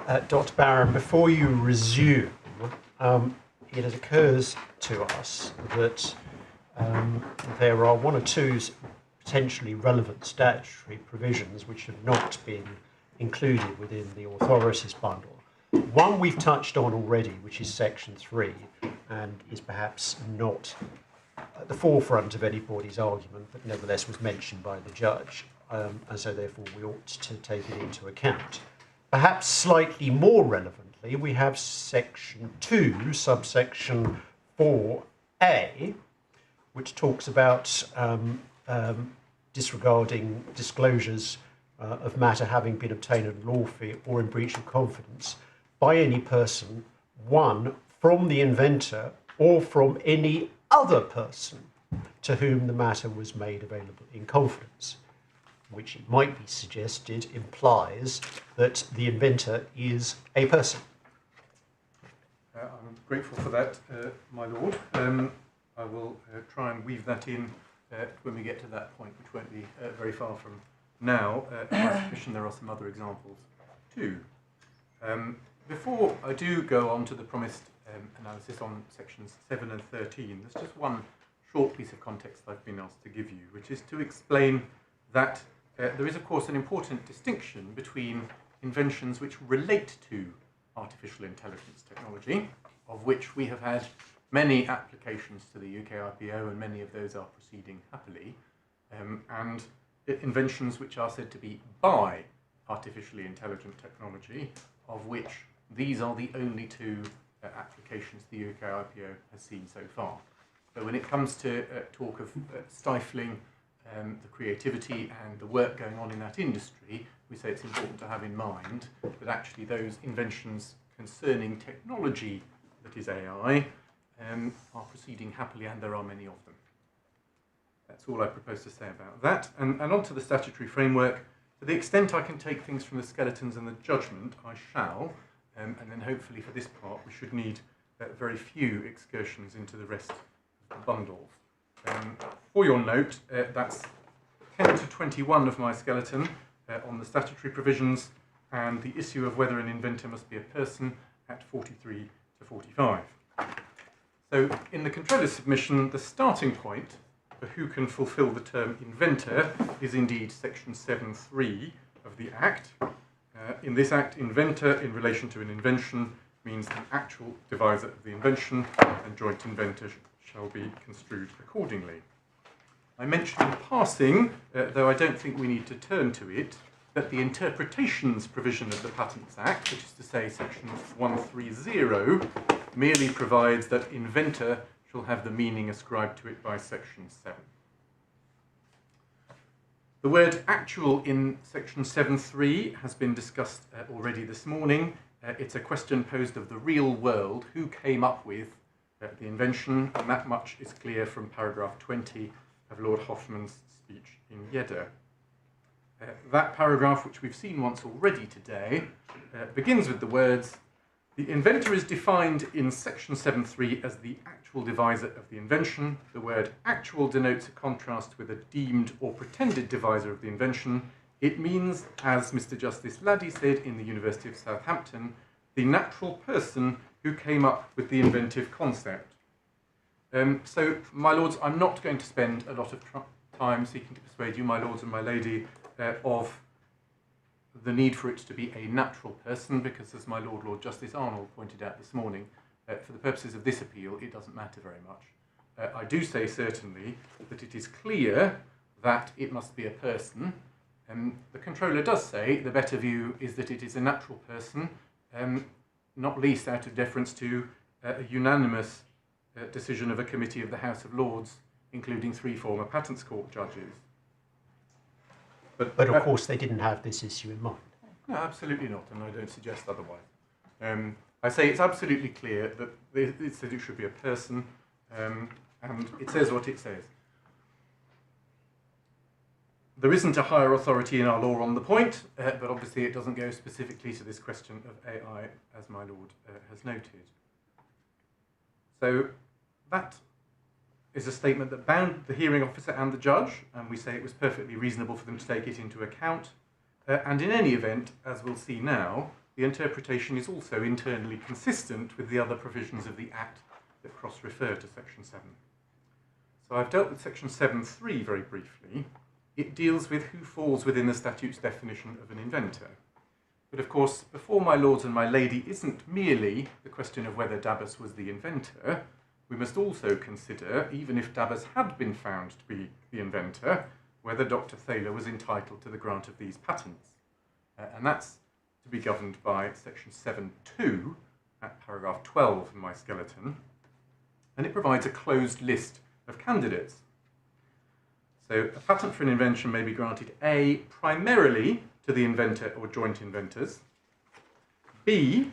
Dr. Barron, before you resume, it occurs to us that there are one or two potentially relevant statutory provisions which have not been included within the authorities bundle. One we've touched on already, which is Section 3, and is perhaps not at the forefront of anybody's argument, but nevertheless was mentioned by the judge, and so therefore we ought to take it into account. Perhaps slightly more relevantly, we have Section 2, subsection 4A, which talks about disregarding disclosures of matter having been obtained unlawfully or in breach of confidence by any person, one, from the inventor or from any other person to whom the matter was made available in confidence, which it might be suggested implies that the inventor is a person. I'm grateful for that, my lord. I will try and weave that in when we get to that point, which won't be very far from now. In my submission, there are some other examples too. Before I do go on to the promised analysis on sections 7 and 13, there's just one short piece of context I've been asked to give you, which is to explain that there is, of course, an important distinction between inventions which relate to artificial intelligence technology, of which we have had many applications to the UKIPO, and many of those are proceeding happily, and inventions which are said to be by artificially intelligent technology, of which these are the only two applications the UKIPO has seen so far. So when it comes to talk of stifling the creativity and the work going on in that industry, we say it's important to have in mind that actually those inventions concerning technology that is AI are proceeding happily, and there are many of them. That's all I propose to say about that. And on to the statutory framework. To the extent I can take things from the skeletons and the judgment, I shall, and then hopefully for this part we should need very few excursions into the rest of the bundle. For your note, that's 10 to 21 of my skeleton on the statutory provisions, and the issue of whether an inventor must be a person at 43 to 45. So in the controller's submission, the starting point for who can fulfil the term inventor is indeed section 7.3 of the Act. In this Act, inventor in relation to an invention means the actual deviser of the invention, and joint inventor shall be construed accordingly. I mentioned in passing, though I don't think we need to turn to it, that the interpretations provision of the Patents Act, which is to say section 130, merely provides that inventor shall have the meaning ascribed to it by section 7. The word actual in section 7.3 has been discussed already this morning. It's a question posed of the real world, who came up with the invention, and that much is clear from paragraph 20 of Lord Hoffman's speech in Yedder. That paragraph, which we've seen once already today, begins with the words, "The inventor is defined in section 7.3 as the actual deviser of the invention. The word actual denotes a contrast with a deemed or pretended deviser of the invention. It means, as Mr. Justice Laddie said in the University of Southampton, the natural person who came up with the inventive concept." So, my lords, I'm not going to spend a lot of time seeking to persuade you, my lords and my lady, of the need for it to be a natural person, because as my Lord Justice Arnold pointed out this morning, for the purposes of this appeal, it doesn't matter very much. I do say certainly that it is clear that it must be a person. The controller does say the better view is that it is a natural person, not least out of deference to a unanimous decision of a committee of the House of Lords, including 3 former Patents Court judges. But of course they didn't have this issue in mind. No, absolutely not, and I don't suggest otherwise. I say it's absolutely clear that it says it should be a person, and it says what it says. There isn't a higher authority in our law on the point, but obviously it doesn't go specifically to this question of AI, as my lord has noted. So that is a statement that bound the hearing officer and the judge, and we say it was perfectly reasonable for them to take it into account. And in any event, as we'll see now, the interpretation is also internally consistent with the other provisions of the Act that cross-refer to Section 7. So I've dealt with Section 7.3 very briefly. It deals with who falls within the statute's definition of an inventor. But of course, before my lords and my lady isn't merely the question of whether Dabbas was the inventor. We must also consider, even if Dabbas had been found to be the inventor, whether Dr. Thaler was entitled to the grant of these patents. And that's to be governed by Section 7.2 at paragraph 12 in my skeleton. And it provides a closed list of candidates. So a patent for an invention may be granted A, primarily to the inventor or joint inventors, B,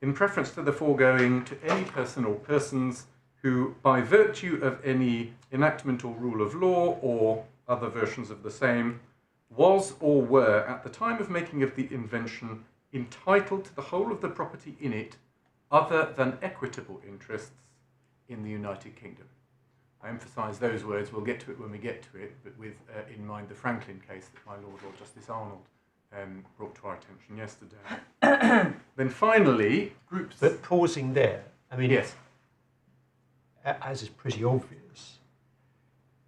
in preference to the foregoing, to any person or persons who, by virtue of any enactment or rule of law or other versions of the same, was or were at the time of making of the invention entitled to the whole of the property in it other than equitable interests in the United Kingdom. I emphasise those words, we'll get to it when we get to it, but with in mind the Franklin case that my Lord Justice Arnold brought to our attention yesterday. Then finally, groups... But pausing there, I mean, yes, as is pretty obvious,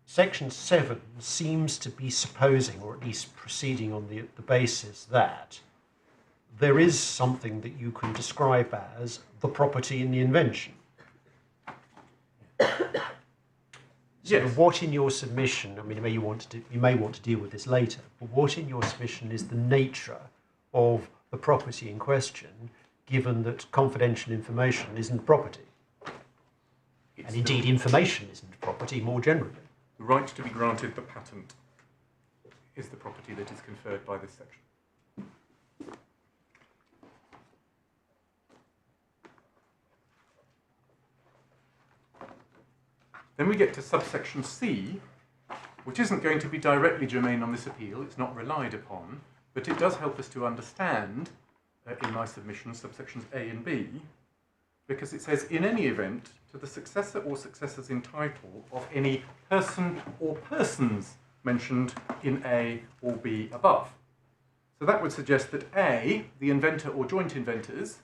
Section 7 seems to be supposing, or at least proceeding on the basis that there is something that you can describe as the property in the invention. So yes. what in your submission, I mean, you may want to deal with this later, but what in your submission is the nature of the property in question, given that confidential information isn't property? And indeed, information isn't property more generally. The right to be granted the patent is the property that is conferred by this section. Then we get to subsection C, which isn't going to be directly germane on this appeal, it's not relied upon, but it does help us to understand, in my submission, subsections A and B, because it says, in any event, to the successor or successors in title of any person or persons mentioned in A or B above. So that would suggest that A, the inventor or joint inventors,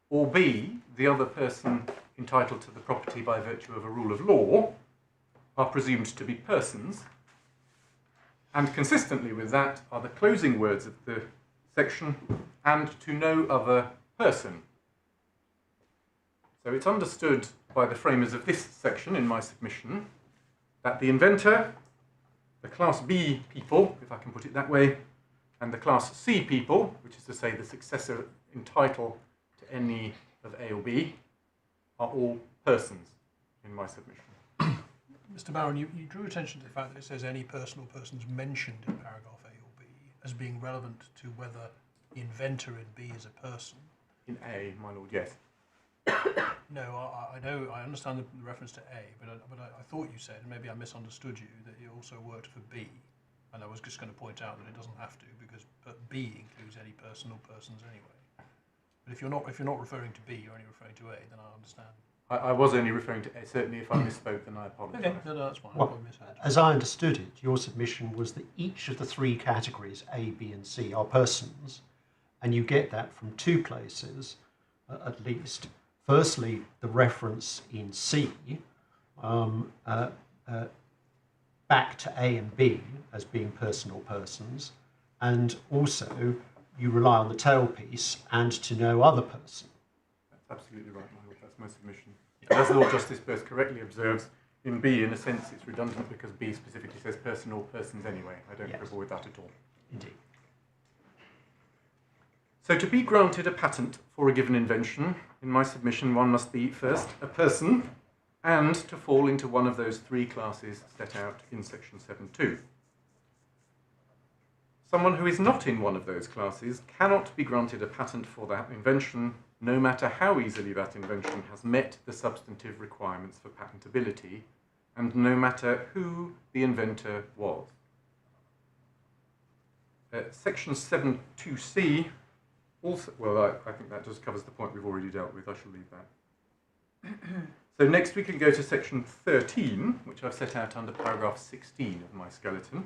or B, the other person entitled to the property by virtue of a rule of law, are presumed to be persons, and consistently with that are the closing words of the section, and to no other person. So it's understood by the framers of this section in my submission that the inventor, the Class B people, if I can put it that way, and the Class C people, which is to say the successor in title to any of A or B, are all persons in my submission. Mr. Barron, you drew attention to the fact that it says any person or persons mentioned in paragraph A or B as being relevant to whether the inventor in B is a person. In A, my lord, yes. No, I know, I understand the reference to A, but I thought you said, and maybe I misunderstood you, that you also worked for B. And I was just going to point out that it doesn't have to, because B includes any person or persons anyway. But if you're not referring to B, you're only referring to A, then I understand. I was only referring to A. Certainly, if I misspoke, then I apologise. Okay, no, that's fine. Well, I probably misheard. as I understood it, your submission was that each of the three categories, A, B and C, are persons, and you get that from two places, at least. Firstly, the reference in C back to A and B as being personal persons, and also you rely on the tail piece and to no other person. That's absolutely right, my lord. That's my submission. As Lord Justice Birss correctly observes, in B, in a sense, it's redundant because B specifically says person or persons anyway. I don't quibble with that at all. Indeed. So to be granted a patent for a given invention, in my submission, one must be, first, a person, and to fall into one of those three classes set out in section 7.2. Someone who is not in one of those classes cannot be granted a patent for that invention, no matter how easily that invention has met the substantive requirements for patentability, and no matter who the inventor was. Section 7.2c also, well, I think that just covers the point we've already dealt with. I shall leave that. So next we can go to section 13, which I've set out under paragraph 16 of my skeleton.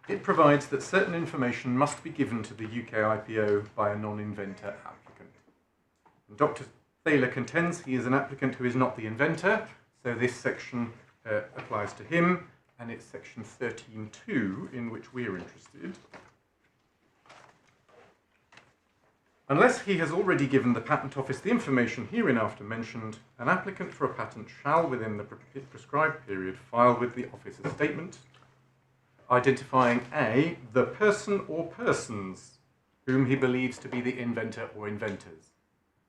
it provides that certain information must be given to the UKIPO by a non-inventor applicant. And Dr. Thaler contends he is an applicant who is not the inventor, so this section applies to him, and it's section 13.2 in which we are interested. Unless he has already given the Patent Office the information hereinafter mentioned, an applicant for a patent shall, within the prescribed period, file with the office a statement identifying A, the person or persons whom he believes to be the inventor or inventors.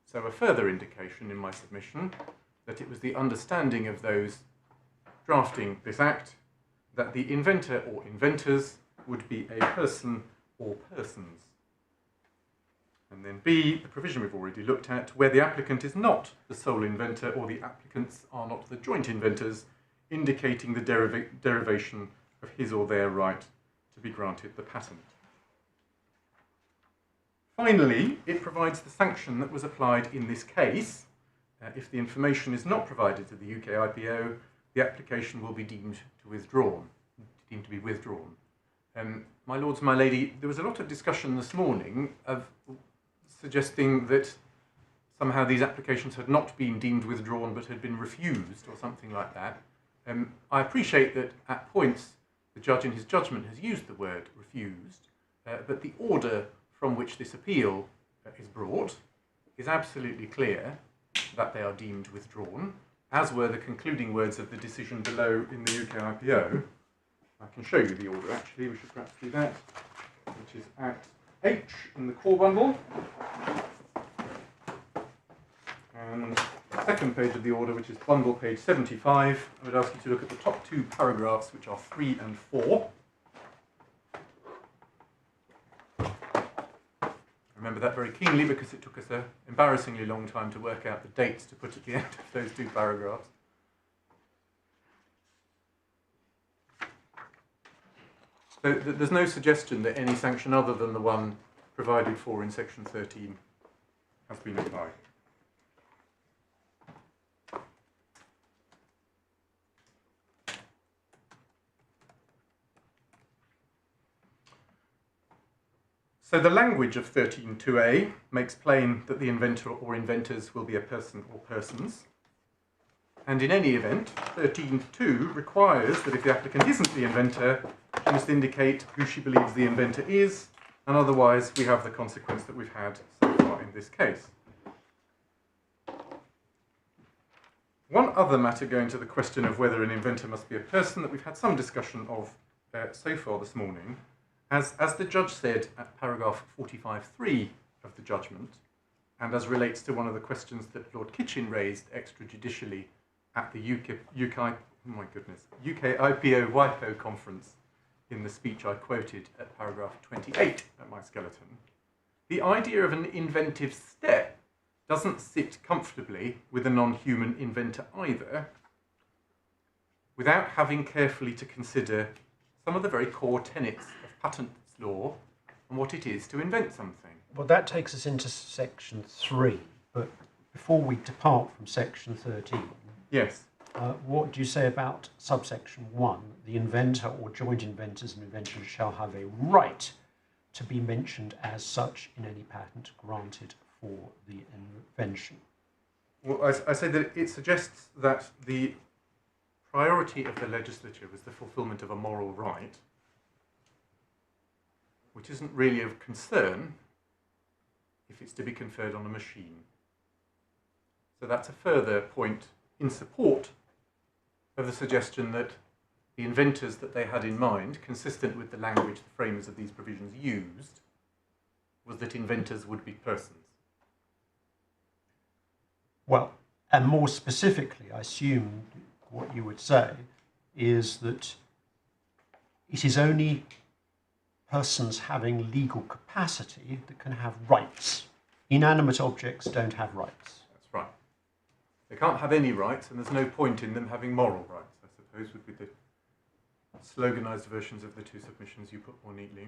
So a further indication in my submission that it was the understanding of those drafting this act that the inventor or inventors would be a person or persons. And then B, the provision we've already looked at, where the applicant is not the sole inventor or the applicants are not the joint inventors, indicating the derivation of his or their right to be granted the patent. Finally, it provides the sanction that was applied in this case. If the information is not provided to the UKIPO, the application will be deemed to be withdrawn. My lords, my lady, there was a lot of discussion this morning of suggesting that somehow these applications had not been deemed withdrawn but had been refused or something like that. I appreciate that at points the judge in his judgment has used the word refused, but the order from which this appeal is brought is absolutely clear that they are deemed withdrawn, as were the concluding words of the decision below in the UKIPO. I can show you the order actually, we should perhaps do that, which is at H in the core bundle. And the second page of the order, which is bundle page 75, I would ask you to look at the top two paragraphs, which are 3 and 4. Remember that very keenly because it took us an embarrassingly long time to work out the dates to put at the end of those two paragraphs. So there's no suggestion that any sanction other than the one provided for in section 13 has been applied. So the language of 13.2a makes plain that the inventor or inventors will be a person or persons. And in any event, 13.2 requires that if the applicant isn't the inventor, she must indicate who she believes the inventor is, and otherwise we have the consequence that we've had so far in this case. One other matter going to the question of whether an inventor must be a person that we've had some discussion of so far this morning. As the judge said at paragraph 45.3 of the judgment, and as relates to one of the questions that Lord Kitchen raised extrajudicially at the UKIPO WIPO conference in the speech I quoted at paragraph 28 at my skeleton, the idea of an inventive step doesn't sit comfortably with a non-human inventor either, without having carefully to consider some of the very core tenets of patents law and what it is to invent something. Well, that takes us into section 3, but before we depart from section 13, yes. What do you say about subsection 1? The inventor or joint inventors and inventions shall have a right to be mentioned as such in any patent granted for the invention. Well, I say that it suggests that the priority of the legislature was the fulfilment of a moral right, which isn't really of concern if it's to be conferred on a machine. So that's a further point in support of the suggestion that the inventors that they had in mind, consistent with the language the framers of these provisions used, was that inventors would be persons. Well, and more specifically, I assume what you would say is that it is only persons having legal capacity that can have rights. Inanimate objects don't have rights. That's right. They can't have any rights, and there's no point in them having moral rights, I suppose, would be the sloganised versions of the two submissions you put more neatly.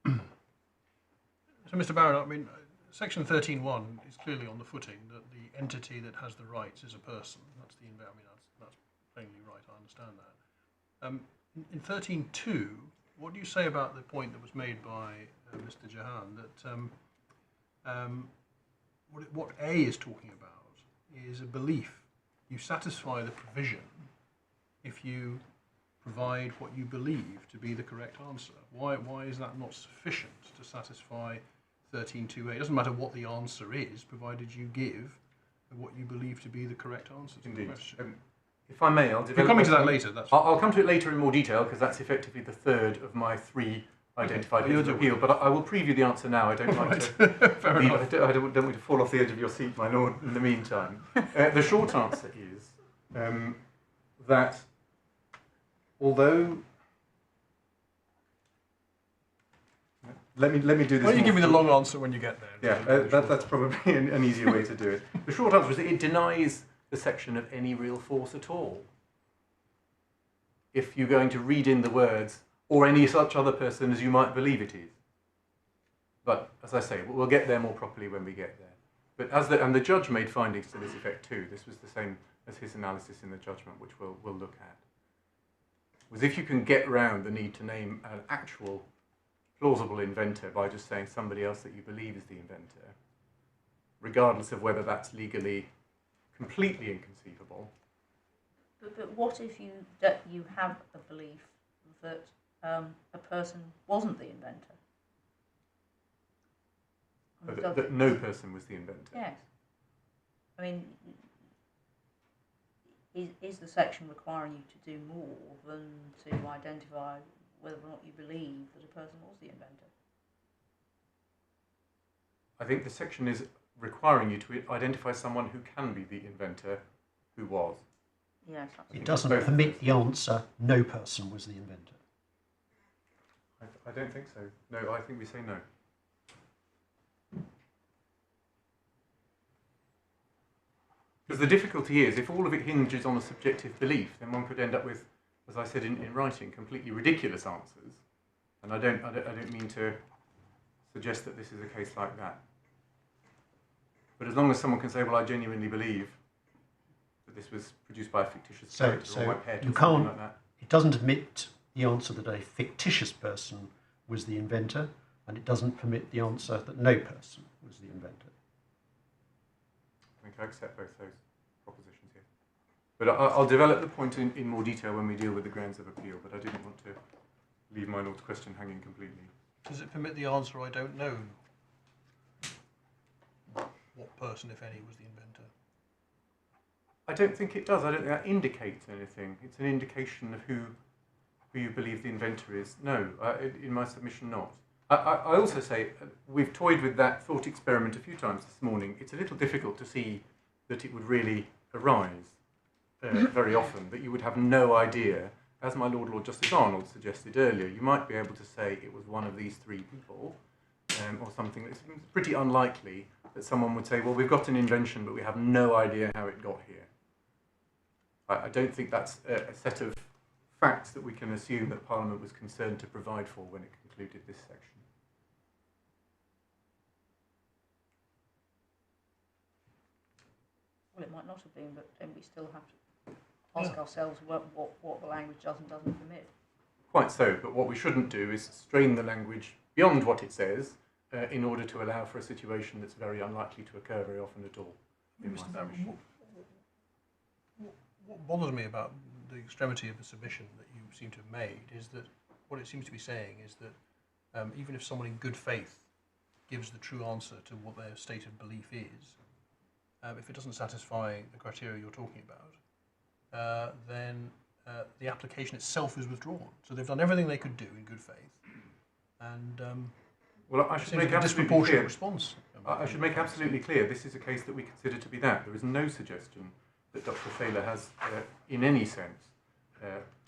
So, Mr. Barron, I mean, section 13.1 is clearly on the footing that the entity that has the rights is a person. That's the that's plainly right. I understand that. In 13.2, what do you say about the point that was made by Mr. Jahan that what A is talking about is a belief. You satisfy the provision if you provide what you believe to be the correct answer. Why is that not sufficient to satisfy 13.2a? It doesn't matter what the answer is, provided you give what you believe to be the correct answer to the question. If I may, I'll develop... We're coming to that later. I'll come to it later in more detail, because that's effectively the third of my three identified heads of appeal. But I will preview the answer now. I don't like to... I don't want you to fall off the edge of your seat, my lord, in the meantime. The short answer is that although... Let me do this. Why don't you give me the long answer when you get there? Yeah, that's probably an easier way to do it. The short answer is that it denies the section of any real force at all. If you're going to read in the words, or any such other person as you might believe it is. But, as I say, we'll get there more properly when we get there. But and the judge made findings to this effect too. This was the same as his analysis in the judgment, which we'll look at. Was if you can get round the need to name an actual plausible inventor by just saying somebody else that you believe is the inventor, regardless of whether that's legally completely inconceivable. But what if you have a belief that a person wasn't the inventor? That no person was the inventor? Yes. I mean, is the section requiring you to do more than to identify whether or not you believe that a person was the inventor? I think the section is requiring you to identify someone who can be the inventor who was. Yes. It doesn't permit the answer, no person was the inventor. I don't think so. No, I think we say no. Because the difficulty is, if all of it hinges on a subjective belief, then one could end up with, as I said in writing, completely ridiculous answers. And I don't mean to suggest that this is a case like that. But as long as someone can say, well, I genuinely believe that this was produced by a fictitious character or my pet or something like that. It doesn't admit the answer that a fictitious person was the inventor, and it doesn't permit the answer that no person was the inventor. I think I accept both those propositions here. But I'll develop the point in more detail when we deal with the grounds of appeal, but I didn't want to leave my lord's question hanging completely. Does it permit the answer, I don't know? What person, if any, was the inventor? I don't think it does. I don't think that indicates anything. It's an indication of who you believe the inventor is. No, in my submission, not. I also say, we've toyed with that thought experiment a few times this morning. It's a little difficult to see that it would really arise very often, that you would have no idea. As my Lord Justice Arnold suggested earlier, you might be able to say it was one of these three people, or something. It's pretty unlikely that someone would say, well, we've got an invention, but we have no idea how it got here. I don't think that's a set of facts that we can assume that Parliament was concerned to provide for when it concluded this section. Well, it might not have been, but then we still have to ask ourselves what the language does and doesn't permit. Quite so, but what we shouldn't do is strain the language beyond what it says in order to allow for a situation that's very unlikely to occur very often at all. Mr. Barron, what bothers me about the extremity of the submission that you seem to have made is that what it seems to be saying is that even if someone in good faith gives the true answer to what their state of belief is, if it doesn't satisfy the criteria you're talking about, then the application itself is withdrawn. So they've done everything they could do in good faith, and well, I should make a disproportionate response. I should make absolutely clear this is a case that we consider to be that. There is no suggestion that Dr. Thaler has, in any sense,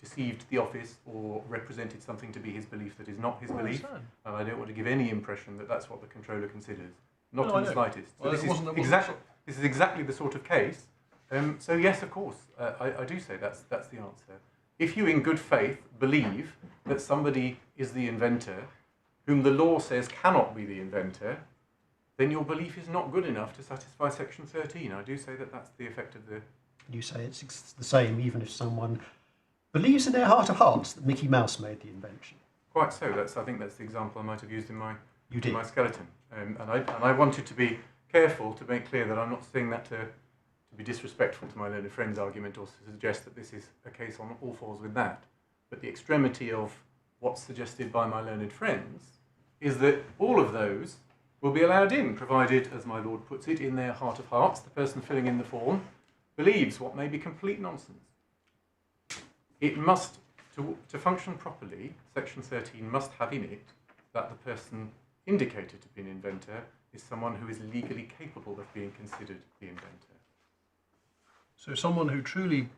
deceived the office or represented something to be his belief that is not his belief. And I don't want to give any impression that that's what the controller considers. Not in the slightest. So this is exactly the sort of case. So yes, of course, I do say that's the answer. If you, in good faith, believe that somebody is the inventor, whom the law says cannot be the inventor, then your belief is not good enough to satisfy Section 13. I do say that that's the effect of the... You say it's the same even if someone believes in their heart of hearts that Mickey Mouse made the invention. Quite so. I think that's the example I might have used in my skeleton. And I wanted to be careful to make clear that I'm not saying that to be disrespectful to my learned friend's argument or to suggest that this is a case on all fours with that. But the extremity of what's suggested by my learned friends is that all of those will be allowed in, provided, as my lord puts it, in their heart of hearts, the person filling in the form believes what may be complete nonsense. It must, to function properly, section 13 must have in it that the person indicated to be an inventor is someone who is legally capable of being considered the inventor. So someone who truly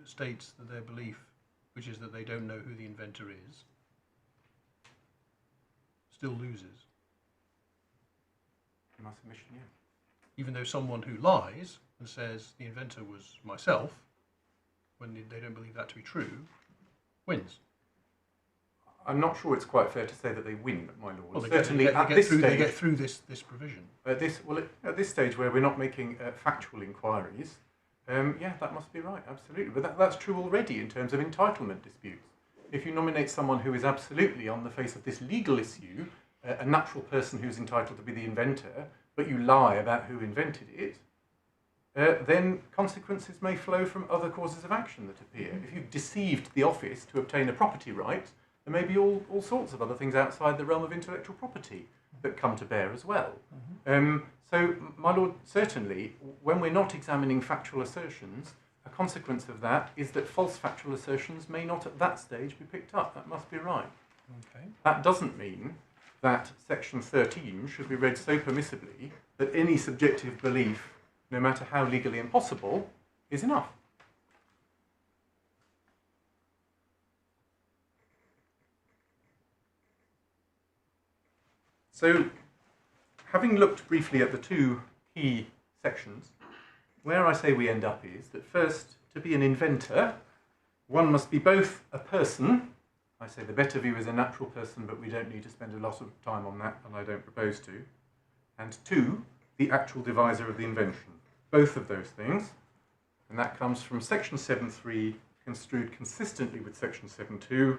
states that their belief, which is that they don't know who the inventor is, still loses. In my submission, yeah. Even though someone who lies and says the inventor was myself, when they don't believe that to be true, wins. I'm not sure it's quite fair to say that they win, my lord. Well, Certainly they at this stage, they get through this provision. At this stage where we're not making factual inquiries, yeah, that must be right, absolutely. But that's true already in terms of entitlement disputes. If you nominate someone who is absolutely, on the face of this legal issue, a natural person who's entitled to be the inventor, but you lie about who invented it, then consequences may flow from other causes of action that appear. If you've deceived the office to obtain a property right, there may be all sorts of other things outside the realm of intellectual property that come to bear as well. So, my lord, certainly, when we're not examining factual assertions, a consequence of that is that false factual assertions may not at that stage be picked up. That must be right. Okay. That doesn't mean that section 13 should be read so permissibly that any subjective belief, no matter how legally impossible, is enough. So, having looked briefly at the two key sections, where I say we end up is that first, to be an inventor, one must be both a person. I say the better view is a natural person, but we don't need to spend a lot of time on that, and I don't propose to. And two, the actual deviser of the invention. Both of those things, and that comes from section 7.3, construed consistently with section 7.2,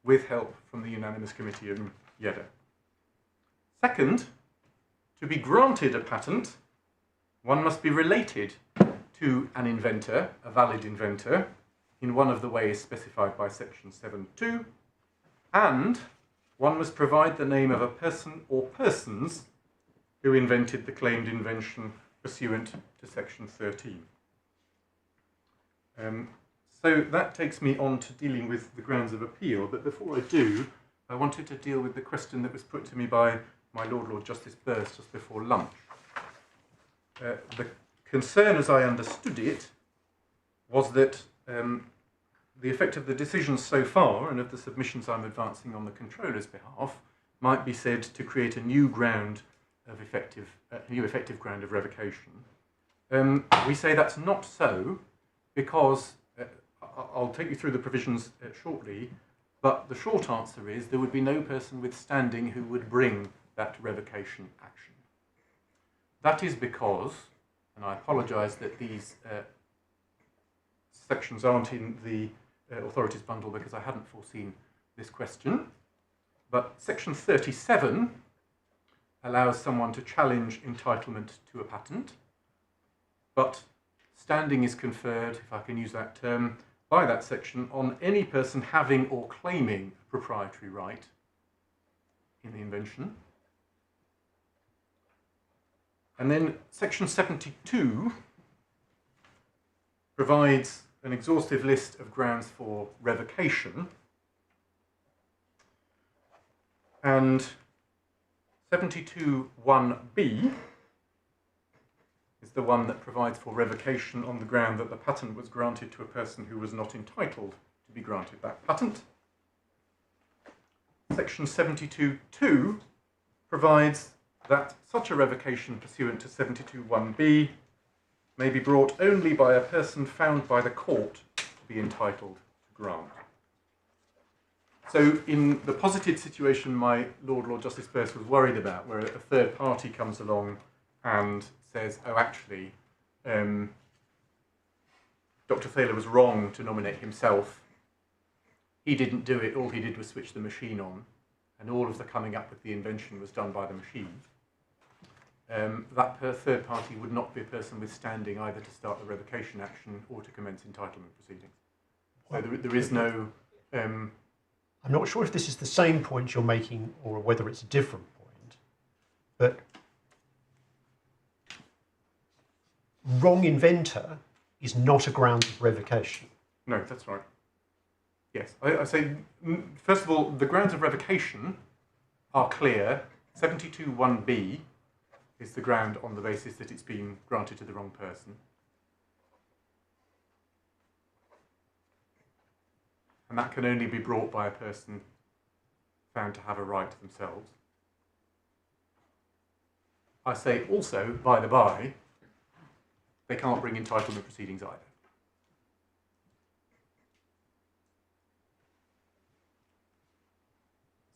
with help from the unanimous committee in Yedda. Second, to be granted a patent, one must be related to an inventor, a valid inventor, in one of the ways specified by section 7.2, and one must provide the name of a person or persons who invented the claimed invention pursuant to section 13. So that takes me on to dealing with the grounds of appeal, but before I do, I wanted to deal with the question that was put to me by my Lord Justice Birss just before lunch. The concern, as I understood it, was that the effect of the decisions so far and of the submissions I'm advancing on the Controller's behalf might be said to create a new ground of effective ground of revocation. We say that's not so because, I'll take you through the provisions shortly, but the short answer is there would be no person with standing who would bring that revocation action. That is because, and I apologise that these sections aren't in the authorities bundle because I hadn't foreseen this question, but section 37 allows someone to challenge entitlement to a patent, but standing is conferred, if I can use that term, by that section on any person having or claiming a proprietary right in the invention. And then section 72 provides an exhaustive list of grounds for revocation, and 72(1)(b) is the one that provides for revocation on the ground that the patent was granted to a person who was not entitled to be granted that patent. Section 72(2) provides that such a revocation pursuant to 72(1)(b) may be brought only by a person found by the court to be entitled to grant. So in the posited situation my Lord Justice Birss was worried about, where a third party comes along and says, oh, actually, Dr. Thaler was wrong to nominate himself he didn't do it, all he did was switch the machine on, and all of the coming up with the invention was done by the machine, that third party would not be a person with standing either to start the revocation action or to commence entitlement proceedings. So there is no... I'm not sure if this is the same point you're making or whether it's a different point, but wrong inventor is not a ground of revocation. No, that's right. Yes, I say, first of all, the grounds of revocation are clear. 72(1)(b) is the ground on the basis that it's been granted to the wrong person. And that can only be brought by a person found to have a right themselves. I say also, by the by, they can't bring entitlement proceedings either.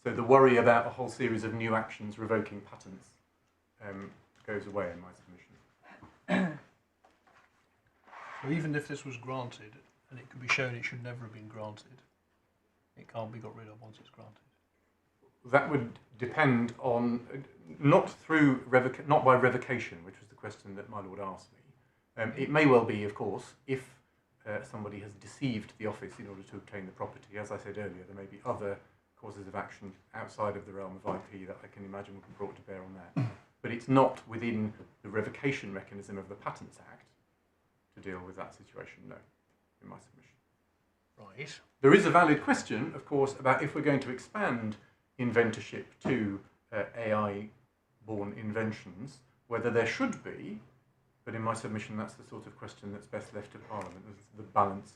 So the worry about a whole series of new actions revoking patents goes away in my submission. So even if this was granted, and it could be shown it should never have been granted, it can't be got rid of once it's granted. That would depend on, not by revocation, which was the question that my lord asked me. It may well be, of course, if somebody has deceived the office in order to obtain the property. As I said earlier, there may be other causes of action outside of the realm of IP that I can imagine would be brought to bear on that. But it's not within the revocation mechanism of the Patents Act to deal with that situation, no, in my submission. Right. There is a valid question, of course, about if we're going to expand inventorship to AI-born inventions, whether there should be, but in my submission that's the sort of question that's best left to Parliament. The balance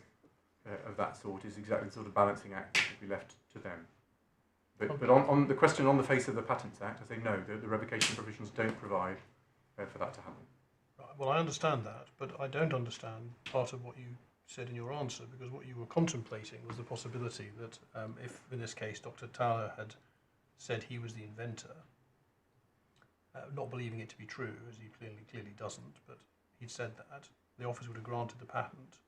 of that sort is exactly the sort of balancing act that should be left to them. But on the question on the face of the Patents Act, I say no, the revocation provisions don't provide for that to happen. Right. Well, I understand that, but I don't understand part of what you said in your answer, because what you were contemplating was the possibility that if, in this case, Dr. Thaler had said he was the inventor, not believing it to be true, as he clearly doesn't, but he'd said that, the office would have granted the patent.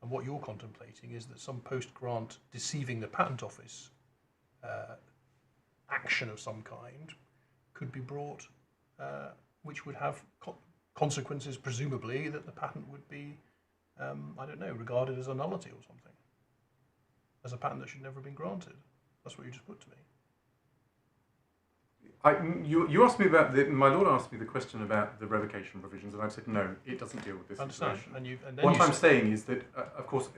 And what you're contemplating is that some post-grant deceiving the patent office action of some kind could be brought, which would have consequences, presumably, that the patent would be, I don't know, regarded as a nullity or something, as a patent that should never have been granted. That's what you just put to me. You asked me about my lord asked me the question about the revocation provisions, and I've said no, it doesn't deal with this situation. What I'm saying is that, of course,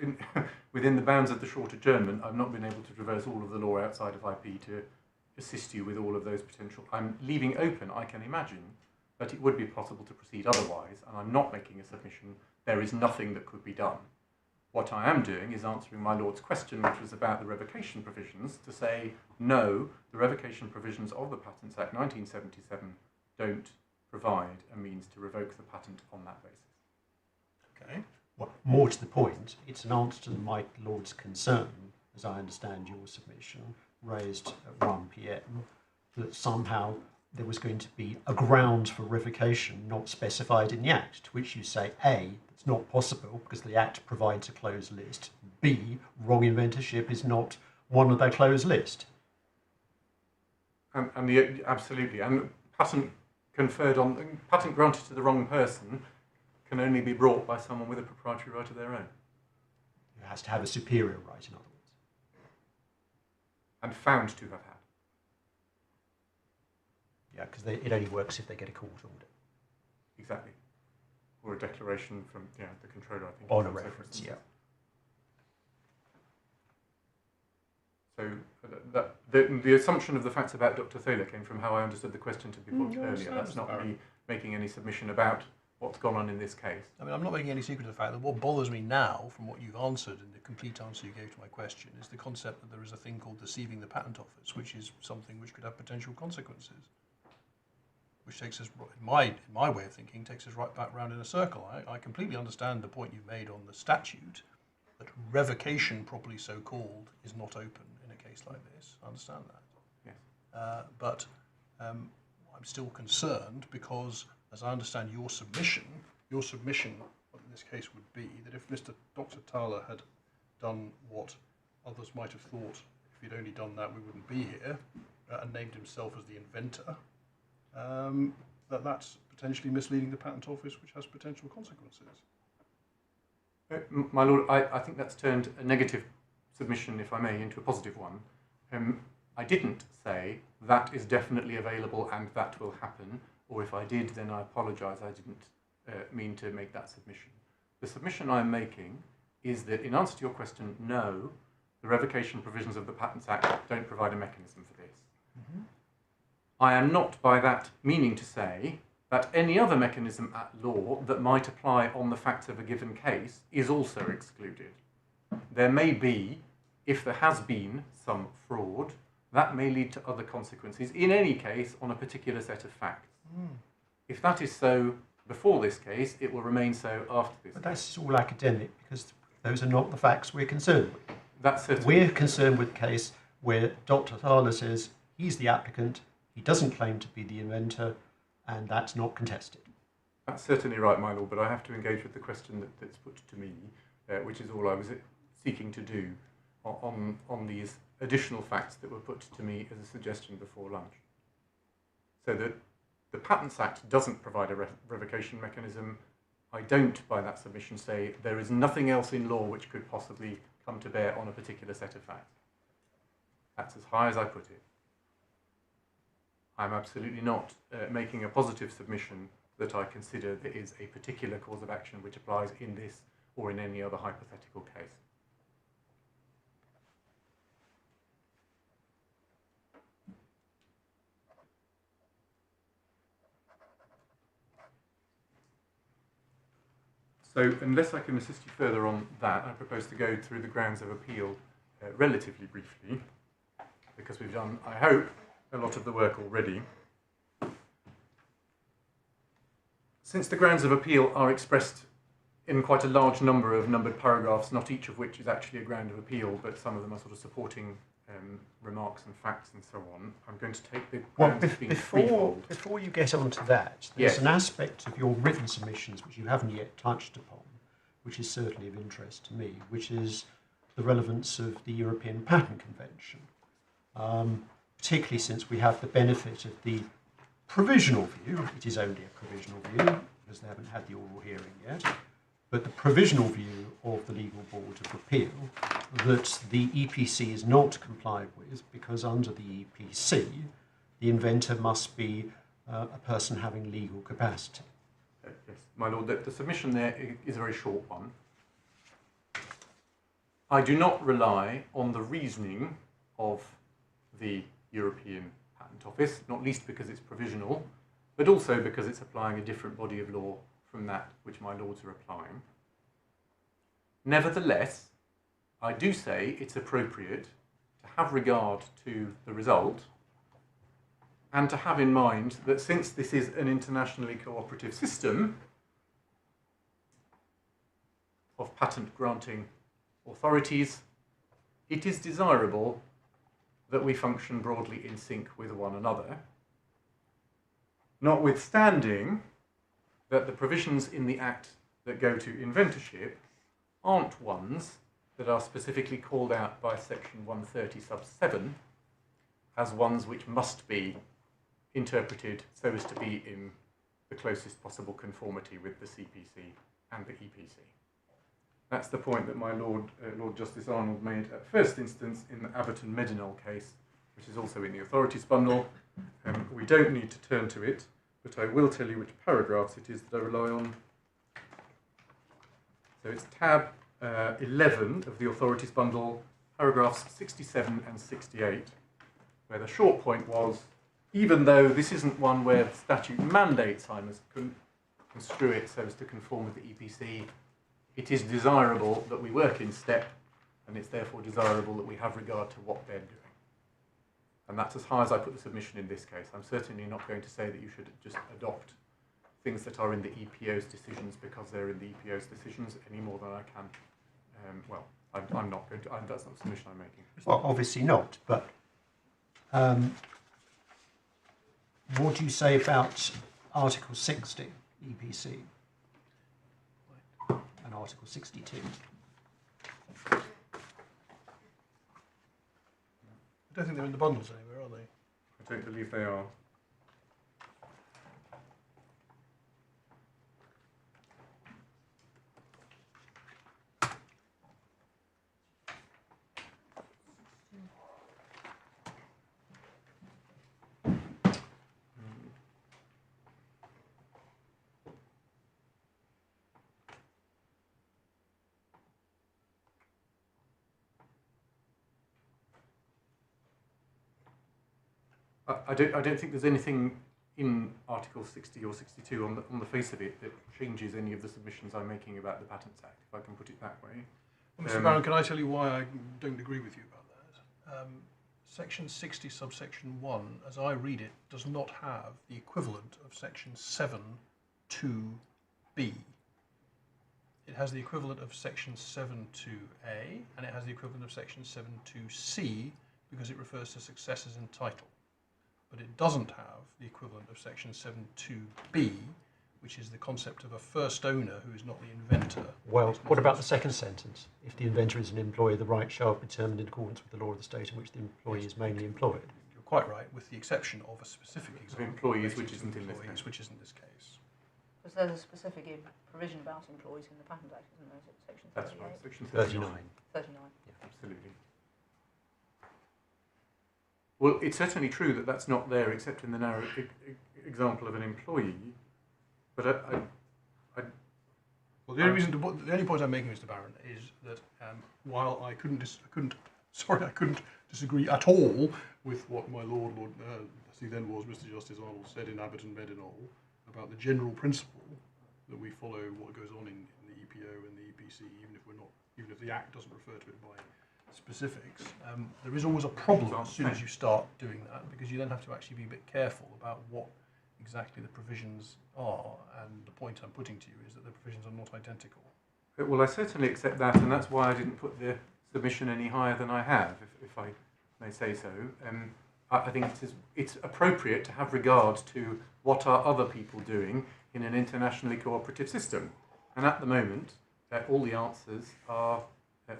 within the bounds of the short adjournment, I've not been able to traverse all of the law outside of IP to assist you with all of those potential. I'm leaving open, I can imagine, that it would be possible to proceed otherwise, and I'm not making a submission. There is nothing that could be done. What I am doing is answering my lord's question, which was about the revocation provisions, to say, no, the revocation provisions of the Patents Act 1977 don't provide a means to revoke the patent on that basis. Okay. Well, more to the point, it's an answer to my lord's concern, as I understand your submission, raised at 1 p.m, that somehow there was going to be a ground for revocation not specified in the Act, to which you say, A, it's not possible because the Act provides a closed list, B, wrong inventorship is not one of their closed list. Absolutely, and patent granted to the wrong person can only be brought by someone with a proprietary right of their own. It has to have a superior right, in other words. And found to have had. Yeah, because it only works if they get a court order. Exactly. Or a declaration from the controller, I think. On a reference, yeah. So the assumption of the facts about Dr. Thaler came from how I understood the question to be put earlier. That's not me making any submission about what's gone on in this case. I mean, I'm not making any secret of the fact that what bothers me now, from what you've answered and the complete answer you gave to my question, is the concept that there is a thing called deceiving the patent office, which is something which could have potential consequences. Which takes us, in my way of thinking, takes us right back round in a circle. I completely understand the point you've made on the statute, that revocation, properly so called, is not open in a case like this. I understand that. Yes. But I'm still concerned because, as I understand your submission in this case would be that if Dr. Thaler had done what others might have thought if he'd only done that we wouldn't be here, and named himself as the inventor, that's potentially misleading the Patent Office, which has potential consequences. My Lord, I think that's turned a negative submission, if I may, into a positive one. I didn't say that is definitely available and that will happen, or if I did, then I apologise, I didn't mean to make that submission. The submission I'm making is that, in answer to your question, no, the revocation provisions of the Patents Act don't provide a mechanism for this. Mm-hmm. I am not by that meaning to say that any other mechanism at law that might apply on the facts of a given case is also excluded. There may be, if there has been some fraud, that may lead to other consequences, in any case, on a particular set of facts. If that is so before this case, it will remain so after this case. But that's all academic, because those are not the facts we're concerned with. That's certainly We're concerned with a case where Dr. Thaler says he's the applicant, he doesn't claim to be the inventor, and that's not contested. That's certainly right, my Lord, but I have to engage with the question that's put to me, which is all I was seeking to do on these additional facts that were put to me as a suggestion before lunch. So that the Patents Act doesn't provide a revocation mechanism. I don't, by that submission, say there is nothing else in law which could possibly come to bear on a particular set of facts. That's as high as I put it. I'm absolutely not making a positive submission that I consider there is a particular cause of action which applies in this or in any other hypothetical case. So, unless I can assist you further on that, I propose to go through the grounds of appeal relatively briefly, because we've done, I hope, a lot of the work already. Since the grounds of appeal are expressed in quite a large number of numbered paragraphs, not each of which is actually a ground of appeal, but some of them are sort of supporting remarks and facts and so on, I'm going to take the grounds as being threefold. Before you get on to that, there's Yes. an aspect of your written submissions which you haven't yet touched upon, which is certainly of interest to me, which is the relevance of the European Patent Convention, particularly since we have the benefit of the provisional view. It is only a provisional view, because they haven't had the oral hearing yet, but the provisional view of the Legal Board of Appeal that the EPC is not complied with, because under the EPC, the inventor must be a person having legal capacity. Yes, my Lord, the submission there is a very short one. I do not rely on the reasoning of the European Patent Office, not least because it's provisional, but also because it's applying a different body of law from that which my Lords are applying. Nevertheless, I do say it's appropriate to have regard to the result and to have in mind that since this is an internationally cooperative system of patent granting authorities, it is desirable that we function broadly in sync with one another, notwithstanding that the provisions in the Act that go to inventorship aren't ones that are specifically called out by section 130 sub 7 as ones which must be interpreted so as to be in the closest possible conformity with the CPC and the EPC. That's the point that my Lord Justice Arnold made at first instance in the Abbott and Medinol case, which is also in the authorities bundle. We don't need to turn to it, but I will tell you which paragraphs it is that I rely on. So it's tab 11 of the authorities bundle, paragraphs 67 and 68, where the short point was, even though this isn't one where the statute mandates I must construe it so as to conform with the EPC, it is desirable that we work in step, and it's therefore desirable that we have regard to what they're doing. And that's as high as I put the submission in this case. I'm certainly not going to say that you should just adopt things that are in the EPO's decisions because they're in the EPO's decisions any more than I can. I'm not going to, that's not the submission I'm making. Well, obviously not, but what do you say about Article 60 EPC and Article 62? don't think they're in the bundles anywhere, are they? I don't believe they are. I don't think there's anything in Article 60 or 62 on the face of it that changes any of the submissions I'm making about the Patents Act, if I can put it that way. Well, Mr. Barron, can I tell you why I don't agree with you about that? Section 60, subsection 1, as I read it, does not have the equivalent of section 7 2b. It has the equivalent of section 7 2a, and it has the equivalent of section 7 2c, because it refers to successors in title. But it doesn't have the equivalent of section 7.2b, which is the concept of a first owner who is not the inventor. Well, what about the second sentence? If the inventor is an employee, the right shall be determined in accordance with the law of the state in which the employee is mainly employed. You're quite right, with the exception of a specific example. Of employees, which isn't in this case. Which isn't this case. Because there's a specific provision about employees in the Patent Act, isn't there? Is it section 38? That's right, section 39. 39. Yeah, absolutely. Well, it's certainly true that that's not there except in the narrow example of an employee, but Well, the only point I'm making, Mr. Barron, is that while I couldn't disagree at all with what my Lord, as he then was, Mr. Justice Arnold, said in Abbott and Bedinol about the general principle that we follow what goes on in the EPO and the EPC, even if the Act doesn't refer to it by specifics, there is always a problem as soon as you start doing that, because you then have to actually be a bit careful about what exactly the provisions are, and the point I'm putting to you is that the provisions are not identical. Well, I certainly accept that, and that's why I didn't put the submission any higher than I have, if I may say so. I think it's appropriate to have regard to what are other people doing in an internationally cooperative system, and at the moment all the answers are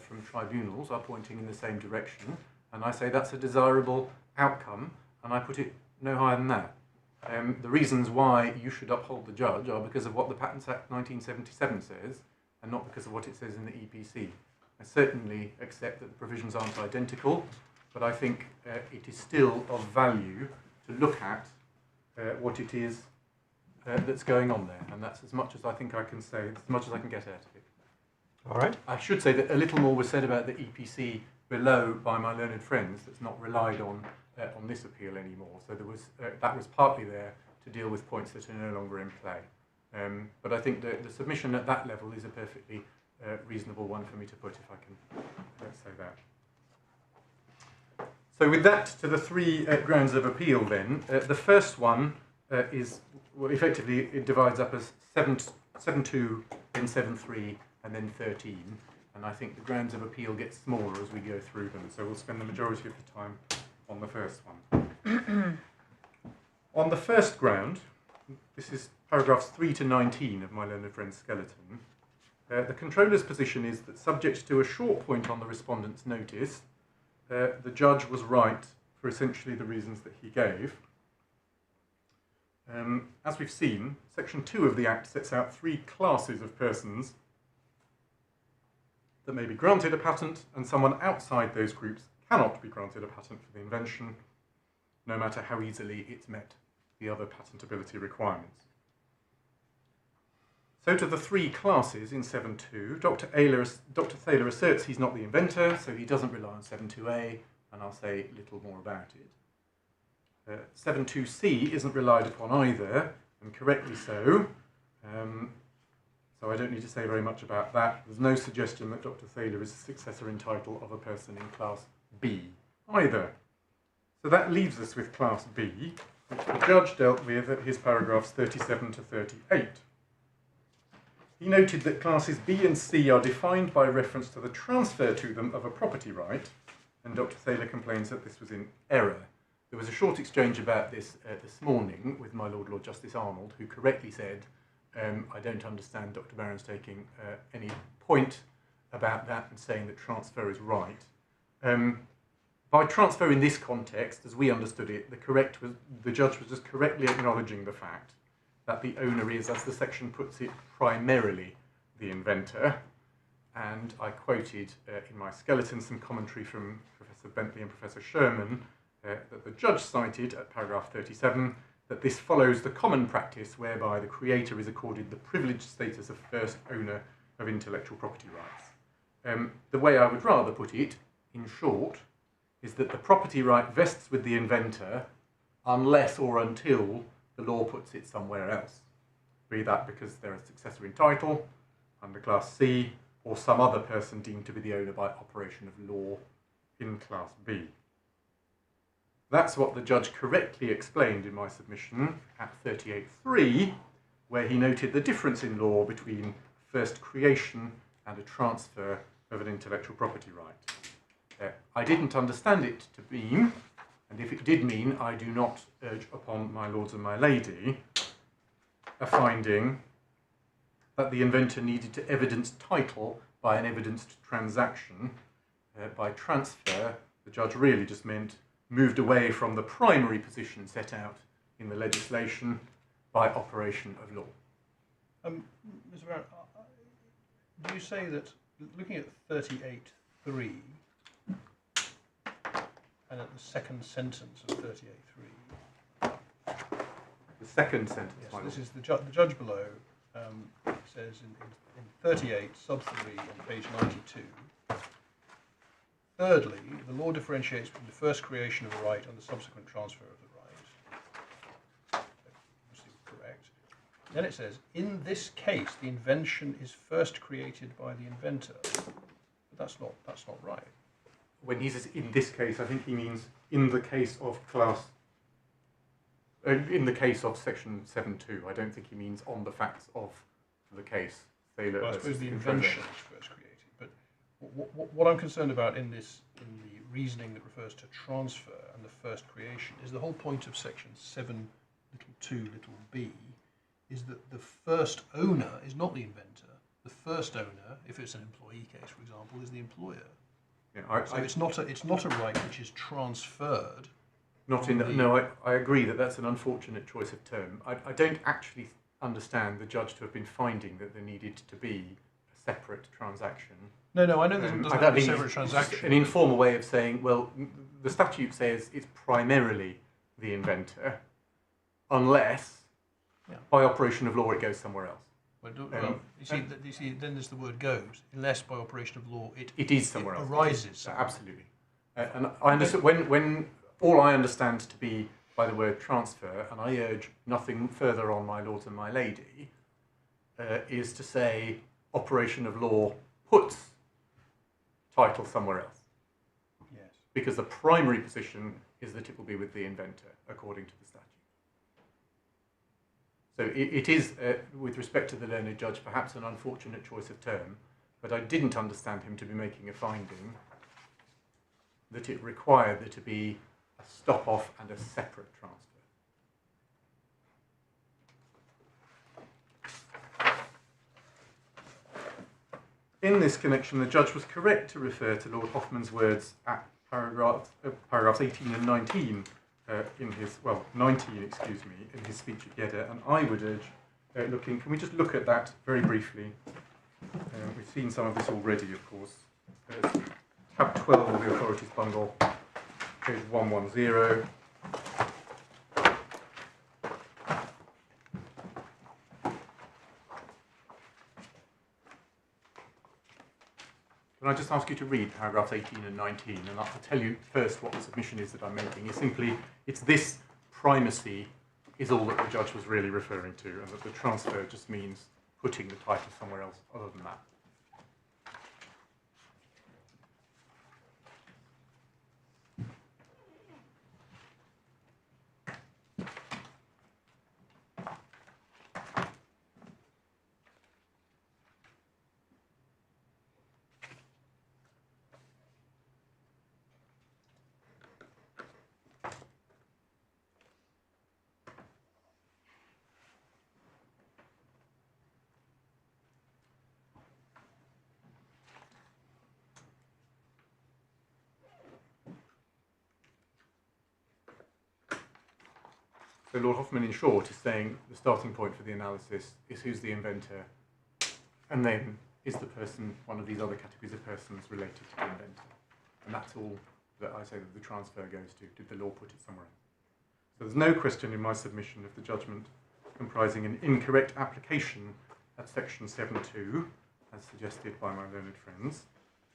from tribunals are pointing in the same direction, and I say that's a desirable outcome, and I put it no higher than that. The reasons why you should uphold the judge are because of what the Patents Act 1977 says, and not because of what it says in the EPC. I certainly accept that the provisions aren't identical, but I think it is still of value to look at what it is that's going on there, and that's as much as I think I can say, as much as I can get out of it. All right. I should say that a little more was said about the EPC below by my learned friends that's not relied on this appeal anymore. So there was that was partly there to deal with points that are no longer in play. But I think the submission at that level is a perfectly reasonable one for me to put, if I can say that. So with that, to the three grounds of appeal then. The first one is, well, effectively it divides up as 7.2, then 7.3, and then 13, and I think the grounds of appeal get smaller as we go through them, so we'll spend the majority of the time on the first one. On the first ground, this is paragraphs 3 to 19 of my learned friend's skeleton, the controller's position is that subject to a short point on the respondent's notice, the judge was right for essentially the reasons that he gave. As we've seen, section 2 of the Act sets out 3 classes of persons that may be granted a patent, and someone outside those groups cannot be granted a patent for the invention, no matter how easily it's met the other patentability requirements. So to the 3 classes in 7.2, Dr. Thaler asserts he's not the inventor, so he doesn't rely on 7.2a, and I'll say little more about it. 7.2c isn't relied upon either, and correctly so. So I don't need to say very much about that. There's no suggestion that Dr. Thaler is a successor in title of a person in Class B either. So that leaves us with Class B, which the judge dealt with at his paragraphs 37 to 38. He noted that Classes B and C are defined by reference to the transfer to them of a property right, and Dr. Thaler complains that this was in error. There was a short exchange about this this morning with my Lord Justice Arnold, who correctly said, I don't understand Dr. Barron's taking any point about that and saying that transfer is right. by transfer in this context, as we understood it, the judge was just correctly acknowledging the fact that the owner is, as the section puts it, primarily the inventor. And I quoted in my skeleton some commentary from Professor Bentley and Professor Sherman that the judge cited at paragraph 37, that this follows the common practice whereby the creator is accorded the privileged status of first owner of intellectual property rights. The way I would rather put it, in short, is that the property right vests with the inventor unless or until the law puts it somewhere else, be that because they're a successor in title, under Class C, or some other person deemed to be the owner by operation of law in Class B. That's what the judge correctly explained in my submission at 38.3, where he noted the difference in law between first creation and a transfer of an intellectual property right. I didn't understand it to mean, and if it did mean, I do not urge upon my lords and my lady, a finding that the inventor needed to evidence title by an evidenced transaction. By transfer, the judge really just meant moved away from the primary position set out in the legislation by operation of law. Mr. Barrett, do you say that, looking at 38.3, and at the second sentence of 38.3. The second sentence. Yes, this is the judge below says in 38 sub 3 on page 92. Thirdly, the law differentiates between the first creation of a right and the subsequent transfer of the right. Obviously correct. Then it says, in this case, the invention is first created by the inventor. But that's not right. When he says in this case, I think he means in the case of in the case of section 7.2. I don't think he means on the facts of the case. Thaler, well, I suppose the invention is first created. But what I'm concerned about in the reasoning that refers to transfer and the first creation is the whole point of section 7(2)(b) is that the first owner is not the inventor. The first owner, if it's an employee case, for example, is the employer. Yeah, so it's not a right which is transferred. I agree that that's an unfortunate choice of term. I don't actually understand the judge to have been finding that there needed to be a separate transaction. No, I know there doesn't have to be a separate transaction. An informal way of saying, well, the statute says it's primarily the inventor, unless by operation of law it goes somewhere else. You see, then there's the word goes, unless by operation of law it is somewhere else. Arises. Somewhere. Absolutely. And I understand when all I understand to be by the word transfer, and I urge nothing further on my lords and my lady, is to say operation of law puts title somewhere else. Yes. Because the primary position is that it will be with the inventor, according to the statute. So it is, with respect to the learned judge, perhaps an unfortunate choice of term, but I didn't understand him to be making a finding that it required there to be a stop-off and a separate transfer. In this connection, the judge was correct to refer to Lord Hoffman's words at paragraphs 18 and 19 in his, 19, excuse me, in his speech at Gedda, and I would urge can we just look at that very briefly? We've seen some of this already, of course. Tab 12 of the Authorities Bundle, page 110. Can I just ask you to read paragraphs 18 and 19, and I'll tell you first what the submission is that I'm making. It's this primacy is all that the judge was really referring to, and that the transfer just means putting the title somewhere else other than that. So Lord Hoffman, in short, is saying the starting point for the analysis is who's the inventor, and then is the person one of these other categories of persons related to the inventor. And that's all that I say that the transfer goes to. Did the law put it somewhere else? So there's no question in my submission of the judgment comprising an incorrect application at section 7.2, as suggested by my learned friends.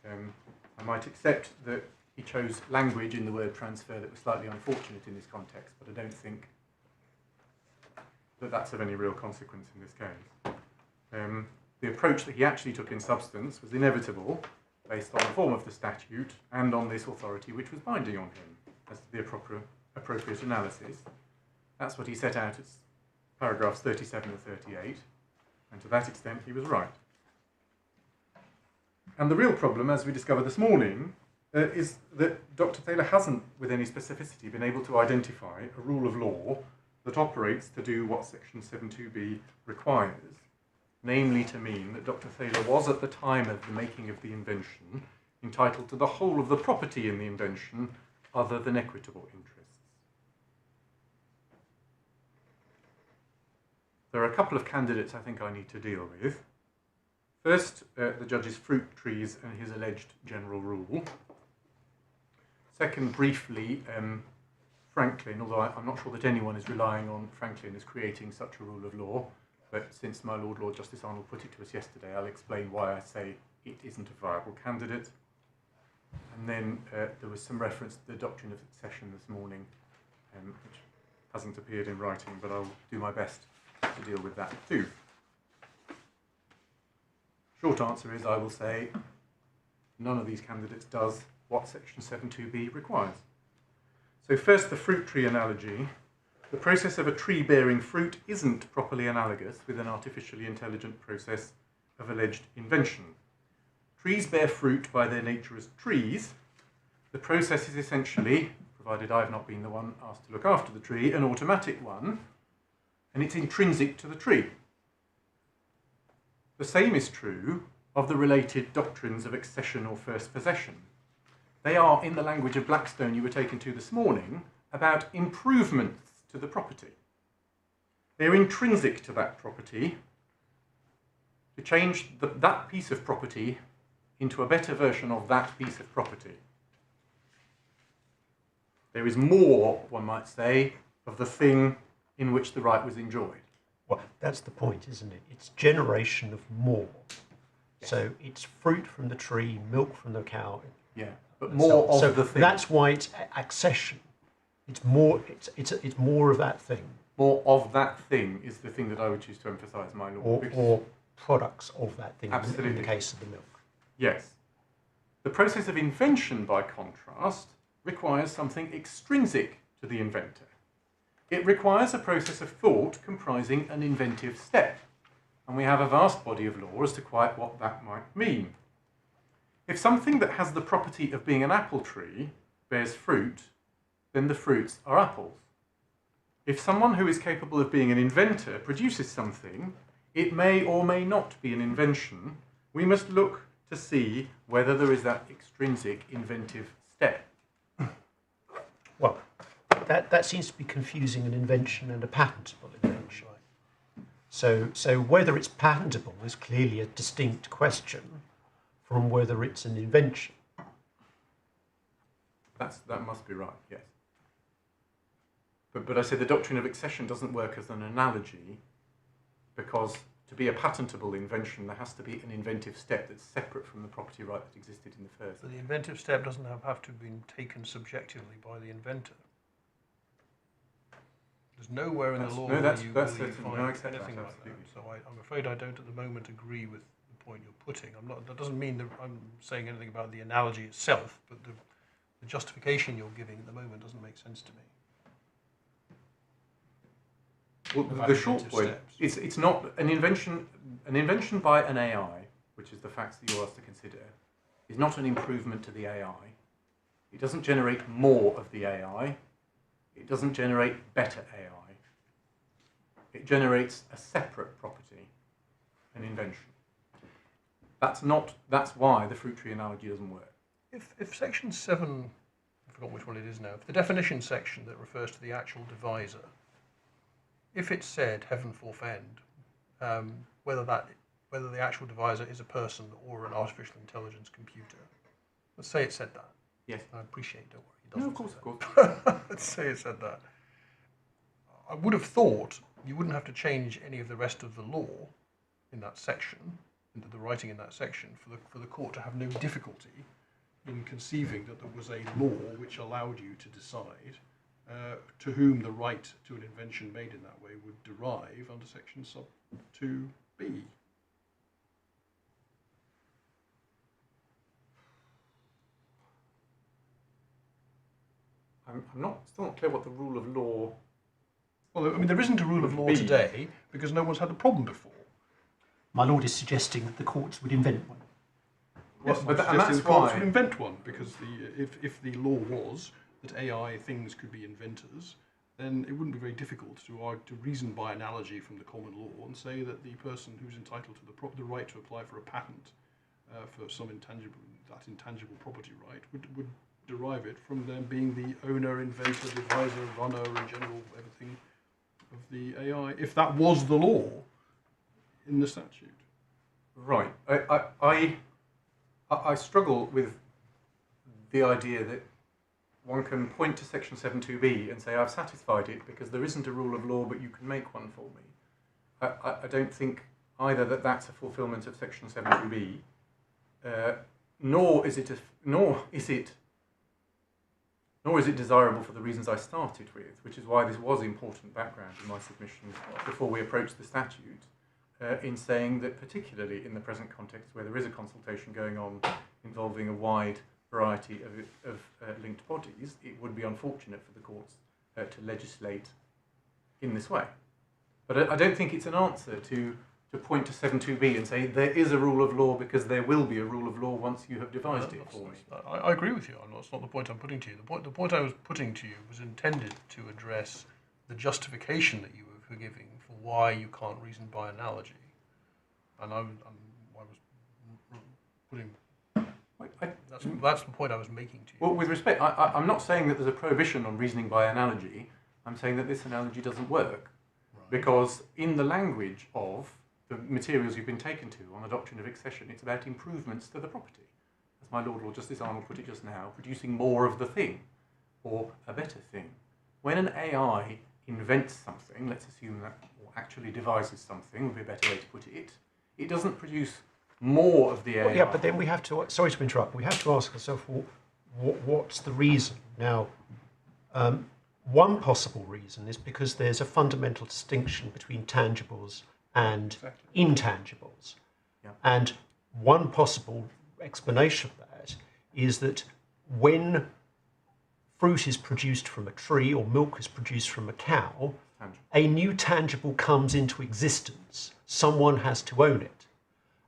I might accept that he chose language in the word transfer that was slightly unfortunate in this context, but I don't think that that's of any real consequence in this case. The approach that he actually took in substance was inevitable, based on the form of the statute and on this authority which was binding on him as to the appropriate analysis. That's what he set out as paragraphs 37 and 38, and to that extent he was right. And the real problem, as we discovered this morning, is that Dr. Thaler hasn't, with any specificity, been able to identify a rule of law that operates to do what section 7.2b requires, namely to mean that Dr. Thaler was, at the time of the making of the invention, entitled to the whole of the property in the invention other than equitable interests. There are a couple of candidates I think I need to deal with. First, the judge's fruit trees and his alleged general rule. Second, briefly, Franklin, although I'm not sure that anyone is relying on Franklin as creating such a rule of law, but since my Lord Justice Arnold put it to us yesterday, I'll explain why I say it isn't a viable candidate. And then there was some reference to the doctrine of succession this morning, which hasn't appeared in writing, but I'll do my best to deal with that too. Short answer is I will say none of these candidates does what section 7.2b requires. So first, the fruit tree analogy. The process of a tree bearing fruit isn't properly analogous with an artificially intelligent process of alleged invention. Trees bear fruit by their nature as trees. The process is essentially, provided I've not been the one asked to look after the tree, an automatic one, and it's intrinsic to the tree. The same is true of the related doctrines of accession or first possession. They are, in the language of Blackstone you were taken to this morning, about improvements to the property. They're intrinsic to that property. To change that piece of property into a better version of that piece of property. There is more, one might say, of the thing in which the right was enjoyed. Well, that's the point, isn't it? It's generation of more. Yes. So it's fruit from the tree, milk from the cow. Yeah, but more of the thing. That's why it's accession. It's more. It's more of that thing. More of that thing is the thing that I would choose to emphasise, my lord. Or products of that thing. Absolutely. In the case of the milk. Yes. The process of invention, by contrast, requires something extrinsic to the inventor. It requires a process of thought comprising an inventive step, and we have a vast body of law as to quite what that might mean. If something that has the property of being an apple tree bears fruit, then the fruits are apples. If someone who is capable of being an inventor produces something, it may or may not be an invention. We must look to see whether there is that extrinsic inventive step. Well, that seems to be confusing an invention and a patentable invention. So whether it's patentable is clearly a distinct question from whether it's an invention. That must be right, yes. But I say the doctrine of accession doesn't work as an analogy, because to be a patentable invention, there has to be an inventive step that's separate from the property right that existed in the first. So the inventive step doesn't have to have been taken subjectively by the inventor. There's nowhere in the law where you find anything like that. So I'm afraid I don't at the moment agree with the point you're putting. That doesn't mean that I'm saying anything about the analogy itself, but the justification you're giving at the moment doesn't make sense to me. Well, the short point is it's not an invention. An invention by an AI, which is the facts that you're asked to consider, is not an improvement to the AI. It doesn't generate more of the AI. It doesn't generate better AI. It generates a separate property, an invention. That's why the fruit tree analogy doesn't work. If section 7, I forgot which one it is now, if the definition section that refers to the actual divisor if it said, heaven forfend, whether the actual divisor is a person or an artificial intelligence computer, let's say it said that. Yes. I appreciate, don't worry, it No, doesn't. of course. Let's say it said that. I would have thought you wouldn't have to change any of the rest of the law in that section, into the writing in that section, for the court to have no difficulty in conceiving that there was a law which allowed you to decide to whom the right to an invention made in that way would derive under section sub 2b. I'm still not clear what the rule of law. Well, I mean, there isn't a rule of law today because no one's had a problem before. My lord is suggesting that the courts would invent one. Yes, But I'm and that's suggesting the courts why- would invent one because if the law was that AI things could be inventors, then it wouldn't be very difficult to reason by analogy from the common law and say that the person who's entitled to the right to apply for a patent for some intangible property right would derive it from them being the owner, inventor, deviser, runner, and general everything of the AI, if that was the law in the statute. Right. I struggle with the idea that one can point to section 7.2b and say, I've satisfied it because there isn't a rule of law, but you can make one for me. I don't think either that that's a fulfilment of section 7.2b, nor is it desirable for the reasons I started with, which is why this was important background in my submission before we approached the statute, in saying that particularly in the present context where there is a consultation going on involving a wide variety of linked bodies, it would be unfortunate for the courts to legislate in this way. But I don't think it's an answer to point to 7.2b and say there is a rule of law because there will be a rule of law once you have devised it for me. I agree with you. That's not the point I'm putting to you. The point I was putting to you was intended to address the justification that you were giving for why you can't reason by analogy. And I was putting... That's the point I was making to you. Well, with respect, I'm not saying that there's a prohibition on reasoning by analogy. I'm saying that this analogy doesn't work. Right. Because in the language of the materials you've been taken to on the doctrine of accession, it's about improvements to the property. As my Lord Justice Arnold put it just now, producing more of the thing, or a better thing. When an AI invents something, let's assume that, or actually devises something, would be a better way to put it, it doesn't produce more of the AI. Well, yeah, but then we have to, sorry to interrupt, we have to ask ourselves, well, what's the reason? Now, one possible reason is because there's a fundamental distinction between tangibles and intangibles. Yeah. And one possible explanation of that is that when fruit is produced from a tree or milk is produced from a cow, a new tangible comes into existence. Someone has to own it.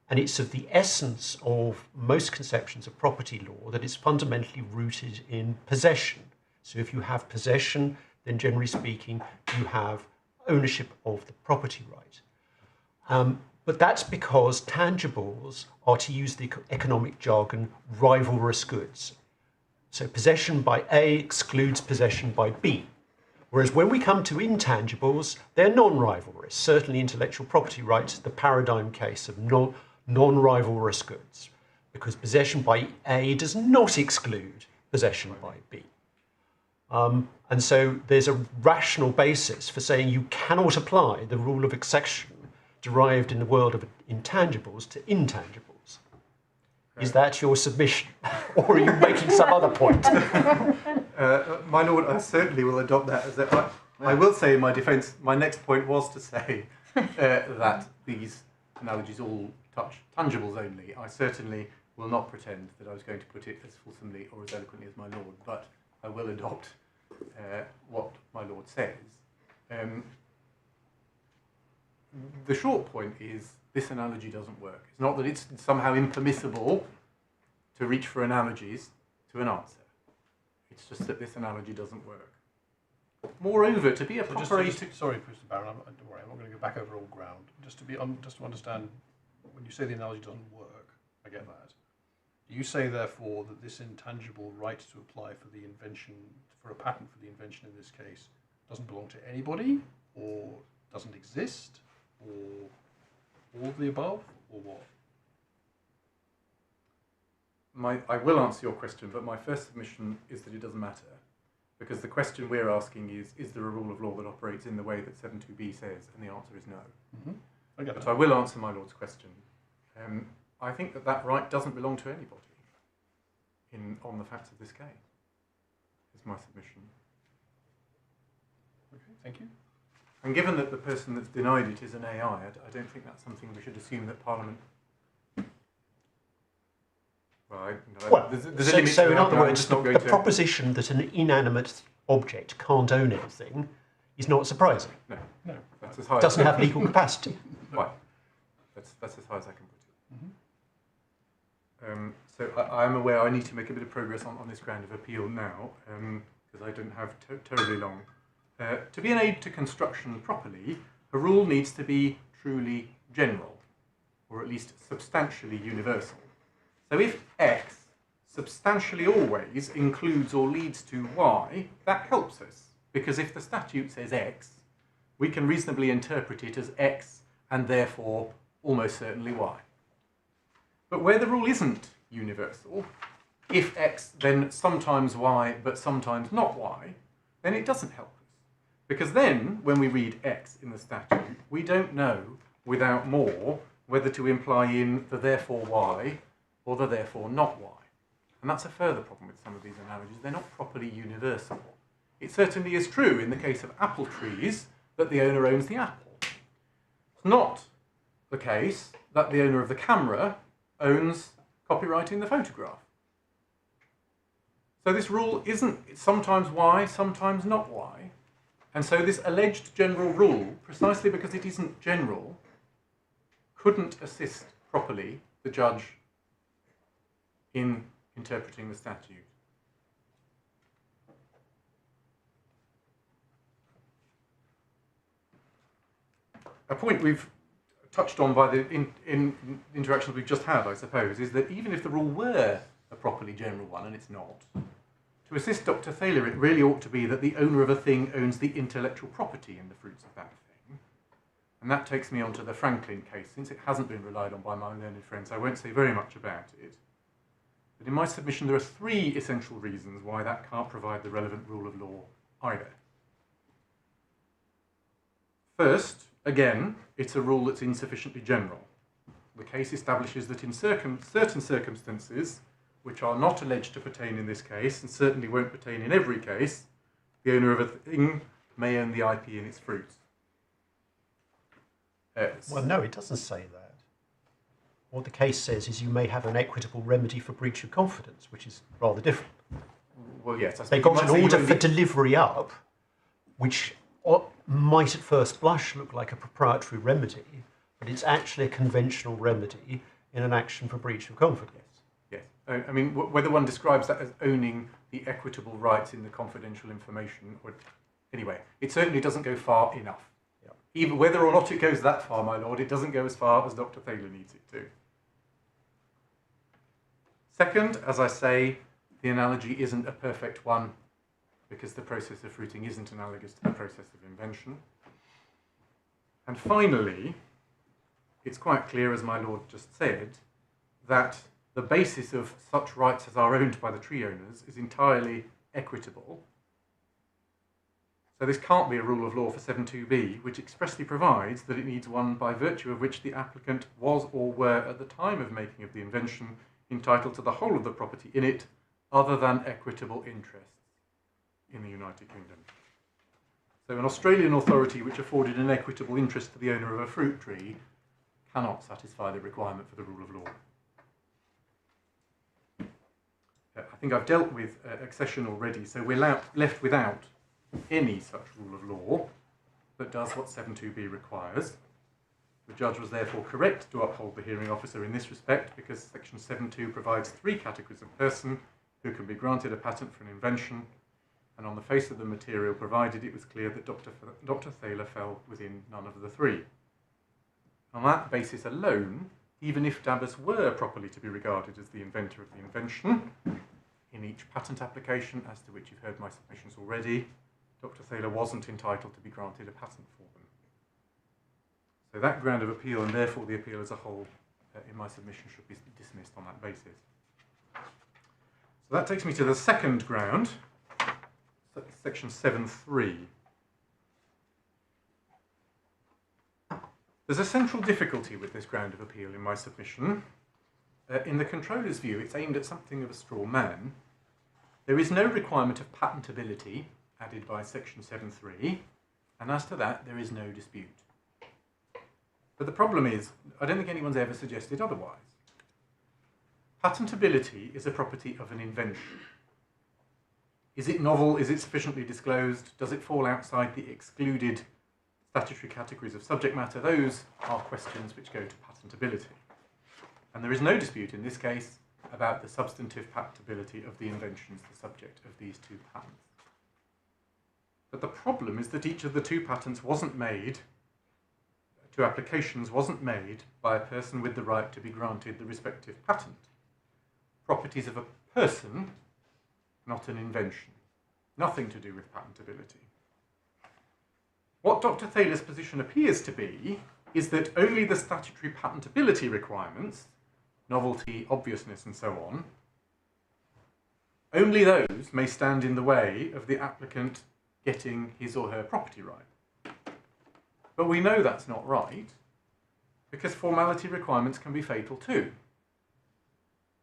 And it's of the essence of most conceptions of property law that it's fundamentally rooted in possession. So if you have possession, then generally speaking, you have ownership of the property right. But that's because tangibles are, to use the economic jargon, rivalrous goods. So possession by A excludes possession by B. Whereas when we come to intangibles, they're non-rivalrous. Certainly intellectual property rights, the paradigm case of non-rivalrous goods, because possession by A does not exclude possession by B. And so there's a rational basis for saying you cannot apply the rule of accession derived in the world of intangibles to intangibles. Is that your submission? Or are you making some other point? My Lord, I certainly will adopt that as that. I will say in my defence, my next point was to say that these analogies all touch tangibles only. I certainly will not pretend that I was going to put it as fulsomely or as eloquently as my Lord, but I will adopt what my Lord says. The short point is this analogy doesn't work. It's not that it's somehow impermissible to reach for analogies to an answer. It's just that this analogy doesn't work. Moreover, to be a proper... sorry, Mr. Barron, don't worry, I'm not going to go back over all ground. Just to understand, when you say the analogy doesn't work, I get that. Do you say, therefore, that this intangible right to apply for the invention, for a patent for the invention in this case, doesn't belong to anybody, or doesn't exist, or all of the above, or what? I will answer your question, but my first submission is that it doesn't matter, because the question we're asking is there a rule of law that operates in the way that 7.2b says, and the answer is no. Okay. But I will answer my Lord's question. I think that right doesn't belong to anybody on the facts of this case, is my submission. Okay, thank you. And given that the person that's denied it is an AI, I don't think that's something we should assume that Parliament... Well, there's a so, limit so to in that, other but I'm words, just the, not going the to... proposition that an inanimate object can't own anything is not surprising. No, No. that's as high Doesn't as... have legal capacity. Right. That's as high as I can put it. So I am aware I need to make a bit of progress on this ground of appeal now, because I don't have terribly long. To be an aid to construction properly, a rule needs to be truly general, or at least substantially universal. So if X substantially always includes or leads to Y, that helps us, because if the statute says X, we can reasonably interpret it as X and therefore almost certainly Y. But where the rule isn't universal, if X then sometimes Y but sometimes not Y, then it doesn't help us. Because then, when we read X in the statute, we don't know, without more, whether to imply in the therefore Y or the therefore not Y. And that's a further problem with some of these analogies. They're not properly universal. It certainly is true in the case of apple trees that the owner owns the apple. It's not the case that the owner of the camera owns copyrighting the photograph. So this rule isn't sometimes Y, sometimes not Y. And so this alleged general rule, precisely because it isn't general, couldn't assist properly the judge in interpreting the statute. A point we've touched on by the in interactions we've just had, I suppose, is that even if the rule were a properly general one, and it's not, to assist Dr. Thaler, it really ought to be that the owner of a thing owns the intellectual property in the fruits of that thing. And that takes me on to the Franklin case. Since it hasn't been relied on by my learned friends, I won't say very much about it. But in my submission, there are three essential reasons why that can't provide the relevant rule of law either. First, again, it's a rule that's insufficiently general. The case establishes that in certain circumstances, which are not alleged to pertain in this case, and certainly won't pertain in every case, the owner of a thing may own the IP in its fruits. Well, no, it doesn't say that. What the case says is you may have an equitable remedy for breach of confidence, which is rather different. Well, yes. They got an order for delivery up, which might at first blush look like a proprietary remedy, but it's actually a conventional remedy in an action for breach of confidence. Yes. I mean, whether one describes that as owning the equitable rights in the confidential information, or anyway, it certainly doesn't go far enough. Yeah. Even whether or not it goes that far, my lord, it doesn't go as far as Dr. Thaler needs it to. Second, as I say, the analogy isn't a perfect one because the process of fruiting isn't analogous to the process of invention. And finally, it's quite clear, as my lord just said, that the basis of such rights as are owned by the tree owners is entirely equitable. So this can't be a rule of law for 7.2b, which expressly provides that it needs one by virtue of which the applicant was or were at the time of making of the invention entitled to the whole of the property in it, other than equitable interests in the United Kingdom. So an Australian authority which afforded an equitable interest to the owner of a fruit tree cannot satisfy the requirement for the rule of law. I think I've dealt with accession already, so we're left without any such rule of law that does what 7.2b requires. The judge was therefore correct to uphold the hearing officer in this respect because section 7.2 provides three categories of person who can be granted a patent for an invention, and on the face of the material provided it was clear that Dr. Thaler fell within none of the three. On that basis alone, even if Dabbers were properly to be regarded as the inventor of the invention, in each patent application, as to which you've heard my submissions already, Dr. Thaler wasn't entitled to be granted a patent for them. So that ground of appeal, and therefore the appeal as a whole, in my submission, should be dismissed on that basis. So that takes me to the second ground, section 7.3. There's a central difficulty with this ground of appeal in my submission. In the controller's view, it's aimed at something of a straw man. There is no requirement of patentability added by section 7.3, and as to that, there is no dispute. But the problem is, I don't think anyone's ever suggested otherwise. Patentability is a property of an invention. Is it novel? Is it sufficiently disclosed? Does it fall outside the excluded statutory categories of subject matter? Those are questions which go to patentability. And there is no dispute in this case about the substantive patentability of the inventions, the subject of these two patents. But the problem is that each of the two patents wasn't made, two applications wasn't made by a person with the right to be granted the respective patent. Properties of a person, not an invention. Nothing to do with patentability. What Dr. Thaler's position appears to be is that only the statutory patentability requirements, novelty, obviousness, and so on, only those may stand in the way of the applicant getting his or her property right. But we know that's not right, because formality requirements can be fatal too.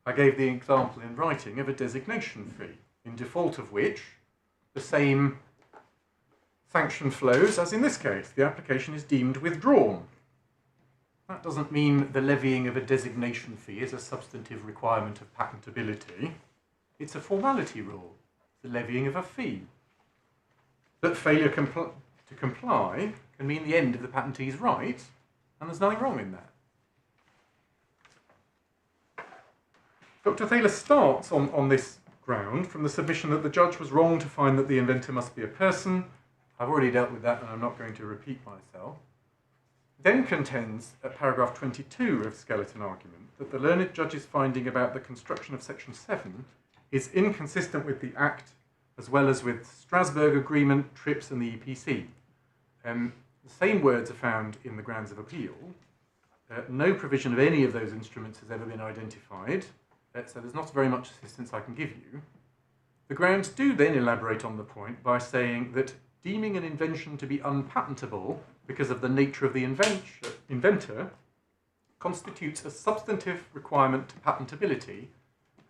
I gave the example in writing of a designation fee, in default of which the same sanction flows as in this case. The application is deemed withdrawn. That doesn't mean the levying of a designation fee is a substantive requirement of patentability. It's a formality rule, the levying of a fee. But failure to comply can mean the end of the patentee's right, and there's nothing wrong in that. Dr. Thaler starts on this ground from the submission that the judge was wrong to find that the inventor must be a person. I've already dealt with that and I'm not going to repeat myself. Then contends at paragraph 22 of Skeleton Argument that the learned judge's finding about the construction of section 7 is inconsistent with the Act as well as with Strasbourg Agreement, TRIPS and the EPC. The same words are found in the grounds of appeal. No provision of any of those instruments has ever been identified. So there's not very much assistance I can give you. The grounds do then elaborate on the point by saying that deeming an invention to be unpatentable because of the nature of the inventor constitutes a substantive requirement to patentability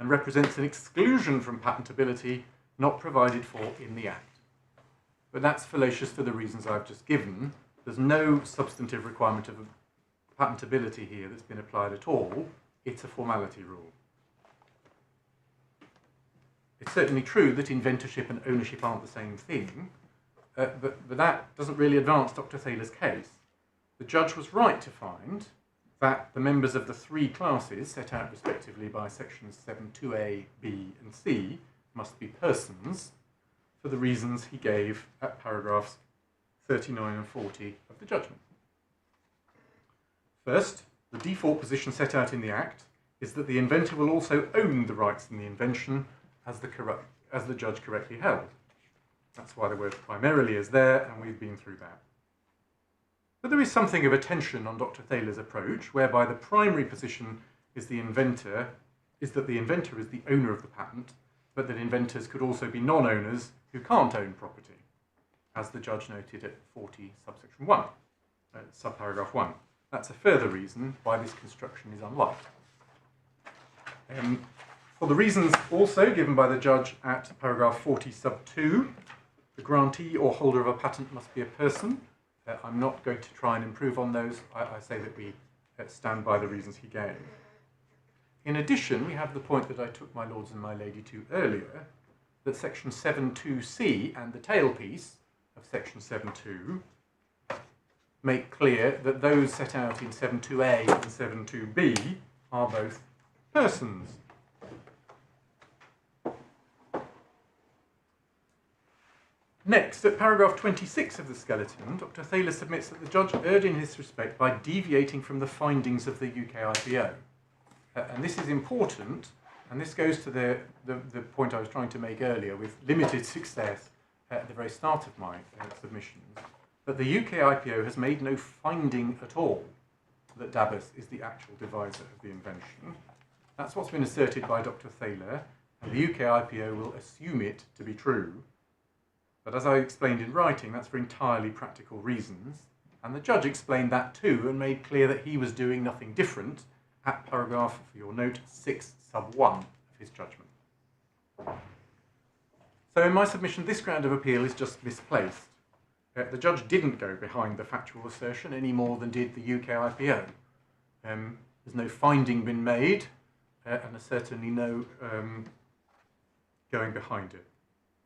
and represents an exclusion from patentability not provided for in the Act. But that's fallacious for the reasons I've just given. There's no substantive requirement of patentability here that's been applied at all. It's a formality rule. It's certainly true that inventorship and ownership aren't the same thing, but that doesn't really advance Dr. Thaler's case. The judge was right to find that the members of the three classes set out respectively by sections 7.2a, b and c must be persons for the reasons he gave at paragraphs 39 and 40 of the judgment. First, the default position set out in the Act is that the inventor will also own the rights in the invention as the judge correctly held. That's why the word primarily is there, and we've been through that. But there is something of a tension on Dr. Thaler's approach, whereby the primary position is that the inventor is the owner of the patent, but that inventors could also be non-owners who can't own property, as the judge noted at 40 subsection 1, subparagraph 1. That's a further reason why this construction is unlike. For the reasons also given by the judge at paragraph 40 sub 2, the grantee or holder of a patent must be a person. I'm not going to try and improve on those. I say that we stand by the reasons he gave. In addition, we have the point that I took my lords and my lady to earlier, that section 7.2c and the tailpiece of section 7.2 make clear that those set out in 7.2a and 7.2b are both persons. Next, at paragraph 26 of the skeleton, Dr. Thaler submits that the judge erred in this respect by deviating from the findings of the UKIPO. And this is important, and this goes to the point I was trying to make earlier with limited success at the very start of my submissions. that the UKIPO has made no finding at all that Dabus is the actual deviser of the invention. That's what's been asserted by Dr. Thaler, and the UKIPO will assume it to be true. But as I explained in writing, that's for entirely practical reasons, and the judge explained that too and made clear that he was doing nothing different at paragraph, for your note, 6 sub 1 of his judgment. So in my submission, this ground of appeal is just misplaced. The judge didn't go behind the factual assertion any more than did the UKIPO. There's no finding been made, and there's certainly no going behind it.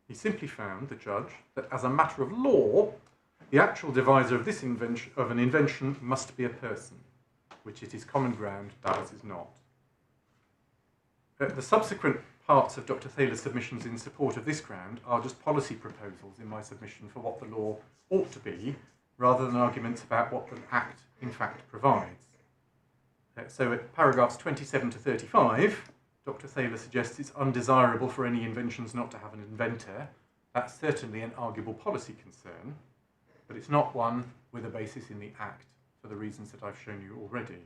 He simply found, the judge, that as a matter of law, the actual deviser of this an invention must be a person, which it is common ground Dabus is not. The subsequent parts of Dr. Thaler's submissions in support of this ground are just policy proposals in my submission for what the law ought to be, rather than arguments about what the Act in fact provides. So at paragraphs 27 to 35, Dr. Thaler suggests it's undesirable for any inventions not to have an inventor. That's certainly an arguable policy concern, but it's not one with a basis in the Act for the reasons that I've shown you already.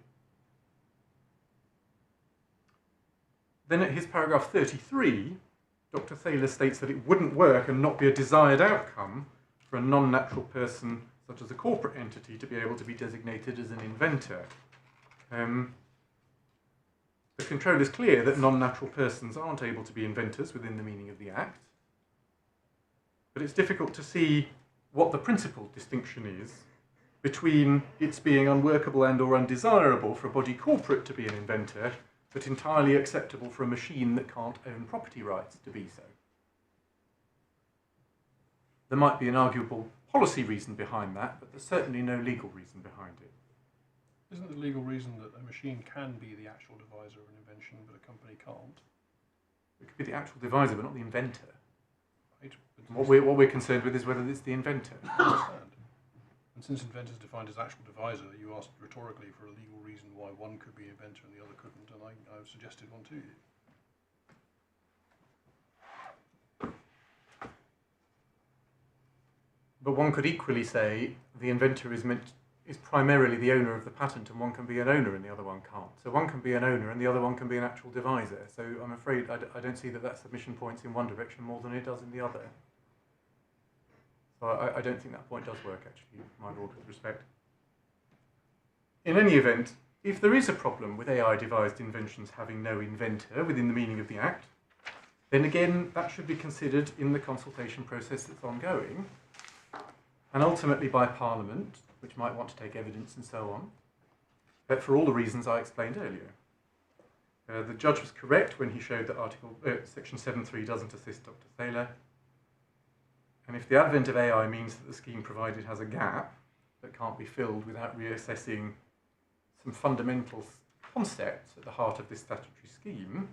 Then at his paragraph 33, Dr. Thaler states that it wouldn't work and not be a desired outcome for a non-natural person, such as a corporate entity, to be able to be designated as an inventor. The control is clear that non-natural persons aren't able to be inventors within the meaning of the Act, but it's difficult to see what the principal distinction is between its being unworkable and or undesirable for a body corporate to be an inventor, but entirely acceptable for a machine that can't own property rights to be so. There might be an arguable policy reason behind that, but there's certainly no legal reason behind it. Isn't the legal reason that a machine can be the actual deviser of an invention, but a company can't? It could be the actual deviser, but not the inventor. Right. What we're concerned with is whether it's the inventor. I understand. And since inventor is defined as actual deviser, you asked rhetorically for a legal reason why one could be an inventor and the other couldn't, and I've suggested one to you. But one could equally say the inventor is primarily the owner of the patent, and one can be an owner and the other one can't. So one can be an owner and the other one can be an actual deviser. So I'm afraid I don't see that submission points in one direction more than it does in the other. So I don't think that point does work, actually, my lord, with respect. In any event, if there is a problem with AI-devised inventions having no inventor within the meaning of the Act, then again, that should be considered in the consultation process that's ongoing, and ultimately by Parliament, which might want to take evidence and so on, but for all the reasons I explained earlier. The judge was correct when he showed that Section 7.3 doesn't assist Dr. Thaler. And if the advent of AI means that the scheme provided has a gap that can't be filled without reassessing some fundamental concepts at the heart of this statutory scheme,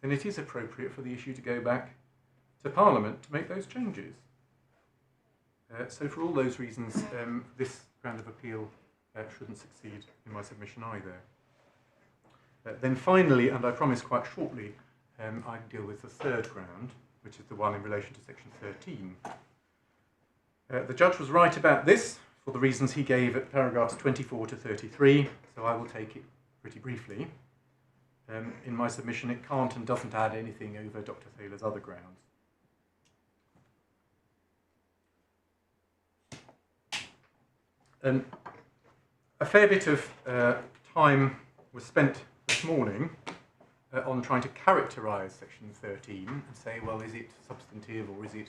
then it is appropriate for the issue to go back to Parliament to make those changes. So for all those reasons, this ground of appeal shouldn't succeed in my submission either. Then finally, and I promise quite shortly, I deal with the third ground, which is the one in relation to Section 13. The judge was right about this for the reasons he gave at paragraphs 24 to 33, so I will take it pretty briefly. In my submission, it can't and doesn't add anything over Dr. Thaler's other grounds. A fair bit of time was spent this morning on trying to characterise Section 13 and say, well, is it substantive or is it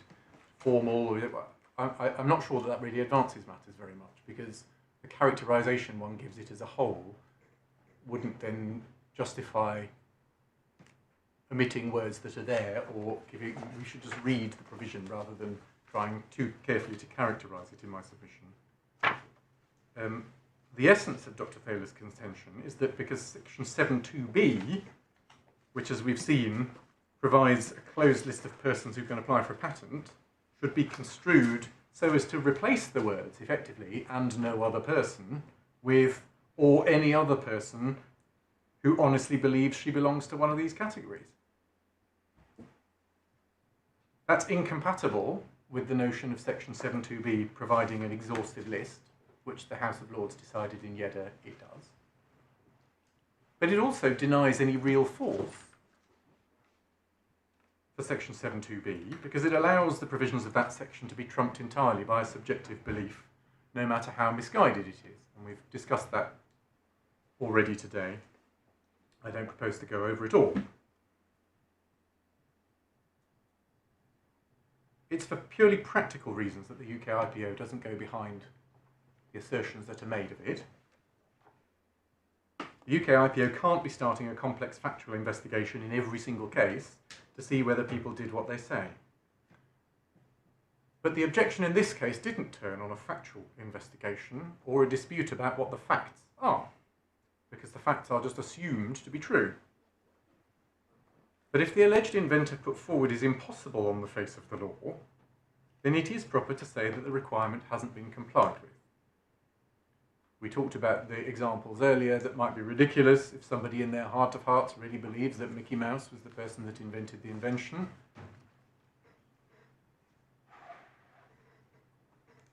formal? Or is it, I'm not sure that really advances matters very much, because the characterisation one gives it as a whole wouldn't then justify omitting words that are there, or we should just read the provision rather than trying too carefully to characterise it in my submission. The essence of Dr. Thaler's contention is that because Section 7.2b, which as we've seen provides a closed list of persons who can apply for a patent, should be construed so as to replace the words, effectively, and no other person, with or any other person who honestly believes she belongs to one of these categories. That's incompatible with the notion of section 7.2b providing an exhaustive list, which the House of Lords decided in Yedder it does. But it also denies any real force for section 7.2b, because it allows the provisions of that section to be trumped entirely by a subjective belief, no matter how misguided it is. And we've discussed that already today. I don't propose to go over it all. It's for purely practical reasons that the UKIPO doesn't go behind the assertions that are made of it. The UKIPO can't be starting a complex factual investigation in every single case to see whether people did what they say. But the objection in this case didn't turn on a factual investigation or a dispute about what the facts are, because the facts are just assumed to be true. But if the alleged inventor put forward is impossible on the face of the law, then it is proper to say that the requirement hasn't been complied with. We talked about the examples earlier that might be ridiculous if somebody in their heart of hearts really believes that Mickey Mouse was the person that invented the invention.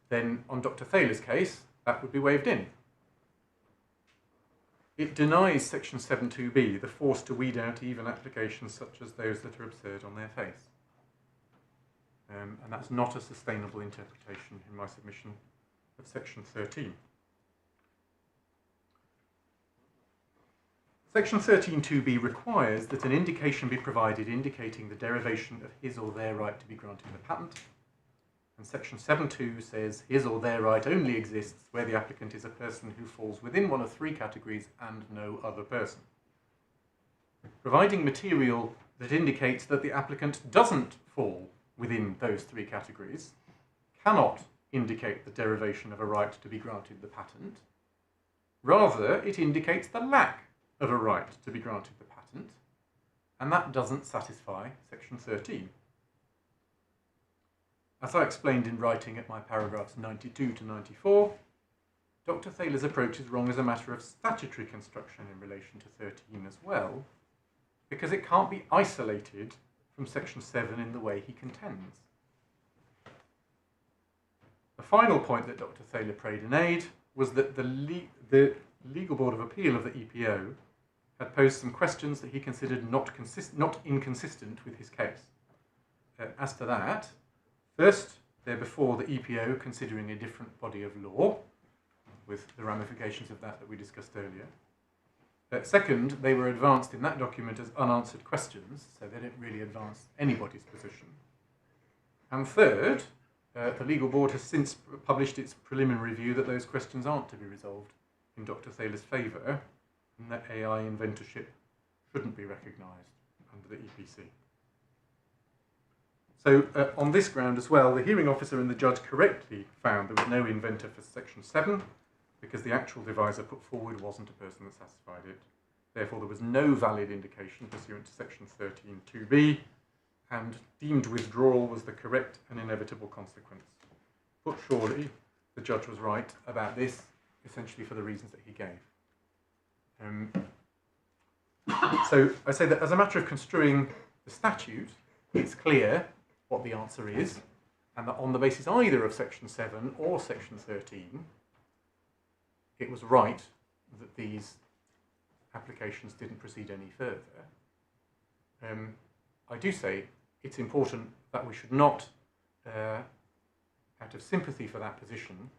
Then on Dr. Thaler's case, that would be waived in. It denies section 7.2b the force to weed out even applications such as those that are absurd on their face. And that's not a sustainable interpretation in my submission of section 13. Section 13.2b requires that an indication be provided indicating the derivation of his or their right to be granted a patent. And section 7.2 says his or their right only exists where the applicant is a person who falls within one of three categories and no other person. Providing material that indicates that the applicant doesn't fall within those three categories cannot indicate the derivation of a right to be granted the patent. Rather, it indicates the lack of a right to be granted the patent, and that doesn't satisfy section 13. As I explained in writing at my paragraphs 92 to 94, Dr. Thaler's approach is wrong as a matter of statutory construction in relation to 13 as well, because it can't be isolated from section 7 in the way he contends. The final point that Dr. Thaler prayed in aid was that the Legal Board of Appeal of the EPO had posed some questions that he considered not inconsistent with his case. As to that, first, they're before the EPO considering a different body of law, with the ramifications of that we discussed earlier. Second, they were advanced in that document as unanswered questions, so they didn't really advance anybody's position. And third, the Legal Board has since published its preliminary view that those questions aren't to be resolved in Dr. Thaler's favour, and that AI inventorship shouldn't be recognised under the EPC. So on this ground as well, the hearing officer and the judge correctly found there was no inventor for section 7, because the actual divisor put forward wasn't a person that satisfied it. Therefore, there was no valid indication pursuant to section 13.2b, and deemed withdrawal was the correct and inevitable consequence. But surely, the judge was right about this, essentially for the reasons that he gave. So I say that as a matter of construing the statute, it's clear what the answer is, and that on the basis either of section 7 or section 13, it was right that these applications didn't proceed any further. I do say it's important that we should not, out of sympathy for that position,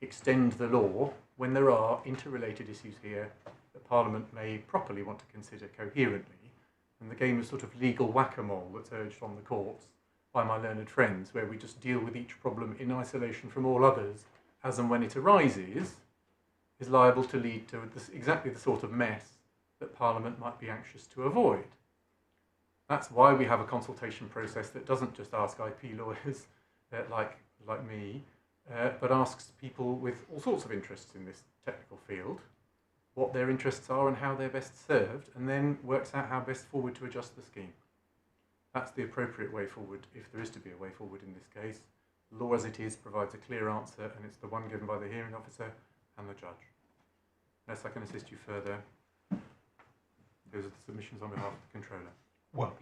extend the law when there are interrelated issues here that Parliament may properly want to consider coherently, and the game of sort of legal whack-a-mole that's urged on the courts by my learned friends, where we just deal with each problem in isolation from all others, as and when it arises, is liable to lead to exactly the sort of mess that Parliament might be anxious to avoid. That's why we have a consultation process that doesn't just ask IP lawyers like me, but asks people with all sorts of interests in this technical field what their interests are and how they're best served, and then works out how best forward to adjust the scheme. That's the appropriate way forward, if there is to be a way forward in this case. Law as it is provides a clear answer, and it's the one given by the hearing officer and the judge. Unless I can assist you further, those are the submissions on behalf of the Controller. Well,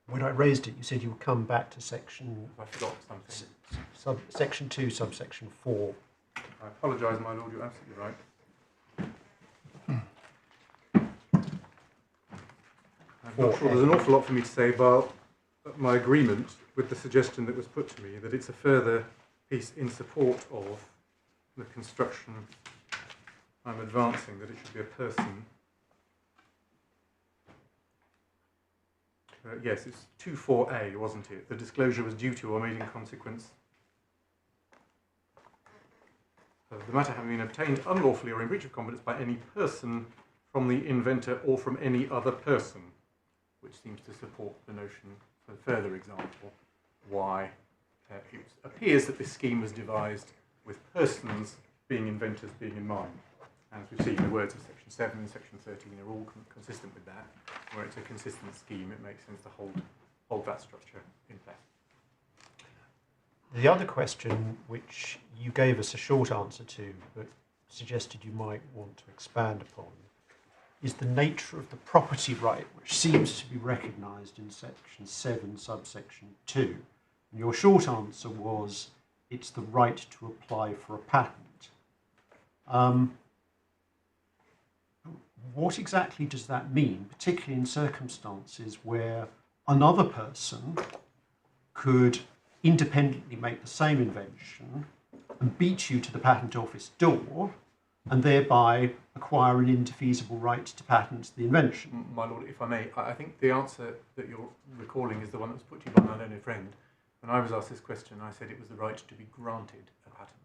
When I raised it, you said you would come back to section I forgot something. section 2, subsection 4. I apologise, my lord, you're absolutely right. I'm not sure there's an awful lot for me to say about my agreement with the suggestion that was put to me, that it's a further piece in support of the construction I'm advancing, that it should be a person. Yes, it's 2.4a, wasn't it? The disclosure was due to or made in consequence of the matter having been obtained unlawfully or in breach of confidence by any person from the inventor or from any other person, which seems to support the notion, for a further example, why it appears that this scheme was devised with persons being inventors being in mind. As we've seen, the words of section 7 and section 13 are all consistent with that. Where it's a consistent scheme, it makes sense to hold that structure in place. The other question, which you gave us a short answer to, but suggested you might want to expand upon, is the nature of the property right, which seems to be recognised in section 7, subsection 2. And your short answer was, it's the right to apply for a patent. What exactly does that mean, particularly in circumstances where another person could independently make the same invention and beat you to the patent office door and thereby acquire an indefeasible right to patent the invention? My lord, if I may, I think the answer that you're recalling is the one that was put to you by my learned friend. When I was asked this question, I said it was the right to be granted a patent.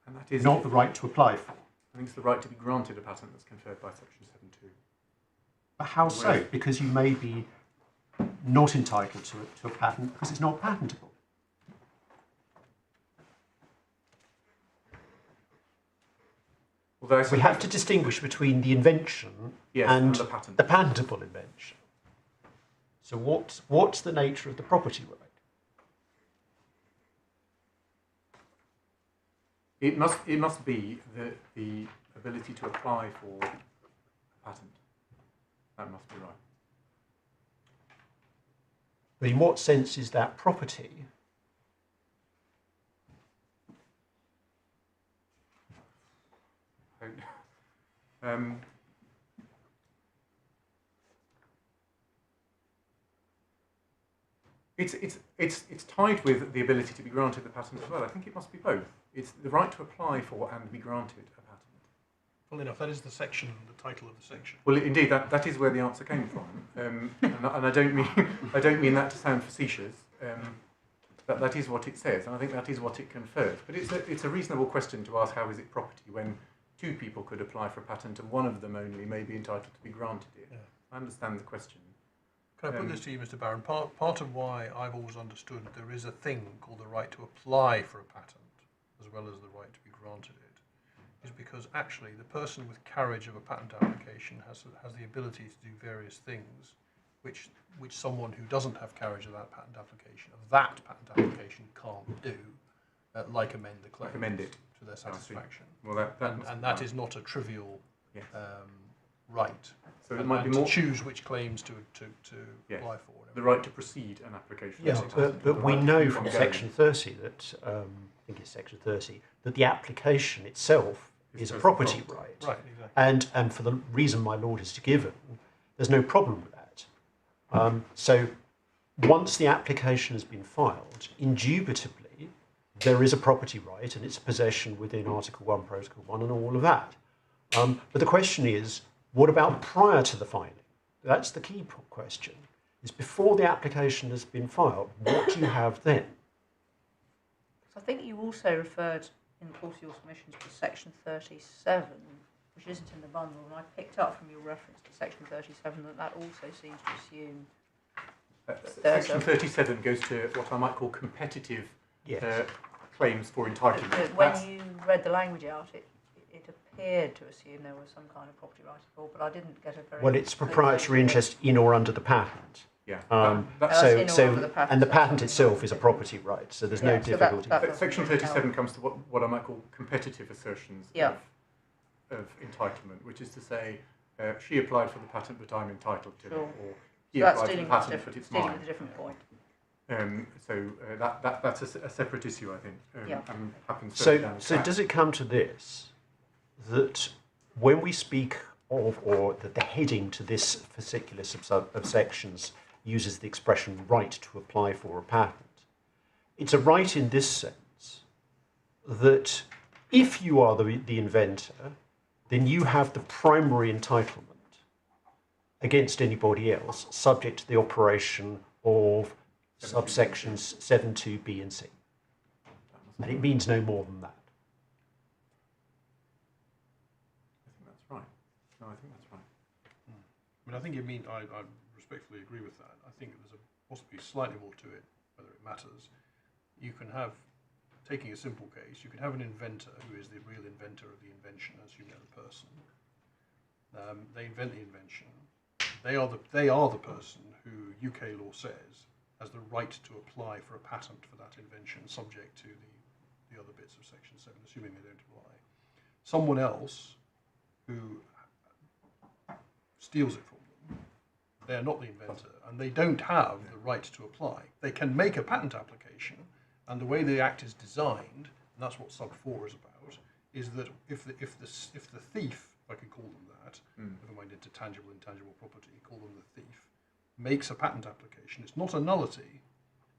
And that is not the right to apply for. I think it's the right to be granted a patent that's conferred by section 7.2. But how so? Because you may be not entitled to a patent because it's not patentable. We have to distinguish between the invention and the patentable invention. So what's the nature of the property right? It must be the ability to apply for a patent. That must be right. But in what sense is that property? It's tied with the ability to be granted the patent as well. I think it must be both. It's the right to apply for and be granted a patent. Full enough, that is the section, the title of the section. Well, indeed, that is where the answer came from, and I don't mean that to sound facetious. That is what it says, and I think that is what it confers. But it's a reasonable question to ask: how is it property when two people could apply for a patent and one of them only may be entitled to be granted it? Yeah. I understand the question. Can I put this to you, Mr. Barron? Part of why I've always understood there is a thing called the right to apply for a patent, as well as the right to be granted it, is because actually the person with carriage of a patent application has the ability to do various things which someone who doesn't have carriage of that patent application can't do, like amend the claim, to their satisfaction. Well, that is not a trivial right. So it might be more to choose which claims to apply for. The right to proceed an application. Yeah, but we know from section 30 that I think it's section 30 that the application itself is a property right. Right, exactly. And for the reason my lord has given, there's no problem with that. So once the application has been filed, indubitably there is a property right and it's possession within Article 1, Protocol 1 and all of that. But the question is, what about prior to the filing? That's the key question. Is before the application has been filed, what do you have then? So I think you also referred in the course of your submissions to section 37, which isn't in the bundle, and I picked up from your reference to section 37 that also seems to assume... Section 37 goes to what I might call competitive claims for entitlement. When you read the language out, it appeared to assume there was some kind of property right involved, but I didn't get a very... Well, it's proprietary interest in or under the patent. Yeah. And the patent itself is a property right, so there's no difficulty. Section 37 comes to what I might call competitive assertions of entitlement, which is to say, she applied for the patent, but I'm entitled to it, or So He that's applied for the dealing, patent, but it's dealing mine. with a different point. That's a separate issue, I think. Yeah. I'm happens further So, down the so track. does it come to this, that when we speak of, or that the heading to this particular of sections uses the expression right to apply for a patent, it's a right in this sense that if you are the inventor, then you have the primary entitlement against anybody else, subject to the operation of subsections 7, 2, B and C. And it means no more than that. I think that's right. No, I think that's right. I mean, I think I respectfully agree with that. I think there's possibly slightly more to it, whether it matters. You can have, taking a simple case, you can have an inventor who is the real inventor of the invention, as you know, the person. They invent the invention. They are the person who UK law says has the right to apply for a patent for that invention, subject to the other bits of Section 7, assuming they don't apply. Someone else who steals it from them, they're not the inventor, and they don't have the right to apply. They can make a patent application, and the way the Act is designed, and that's what Sub 4 is about, is that if the thief, if I could call them that, never mind into tangible, intangible property, call them the thief, makes a patent application, it's not a nullity,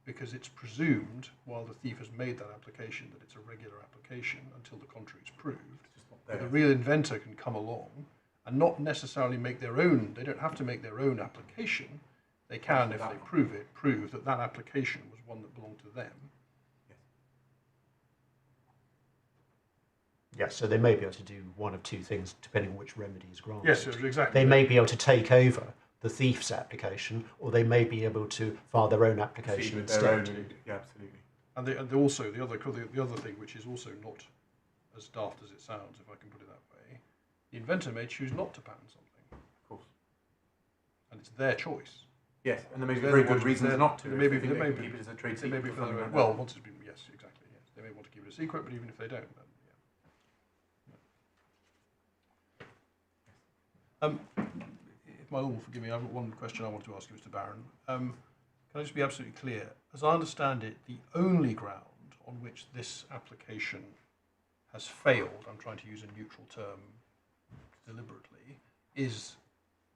because it's presumed, while the thief has made that application, that it's a regular application until the contrary is proved. But the real inventor can come along and not necessarily make their own, they don't have to make their own application. They can, if they prove that that application was one that belonged to them. Yes, so they may be able to do one of two things depending on which remedy is granted. Yes, exactly. They may be able to take over the thief's application, or they may be able to file their own application instead. Yeah, absolutely. And also the other thing, which is also not as daft as it sounds, if I can put it that way, the inventor may choose not to patent something. Of course. And it's their choice. Yes, and there may be very good reasons not to. Maybe keep it as a trade secret. Well, once it's been, yes, exactly. Yes, they may want to keep it a secret, but even if they don't, then, yeah. If my lord will forgive me, I've got one question I want to ask you, Mr. Barron. Can I just be absolutely clear? As I understand it, the only ground on which this application has failed, I'm trying to use a neutral term deliberately, is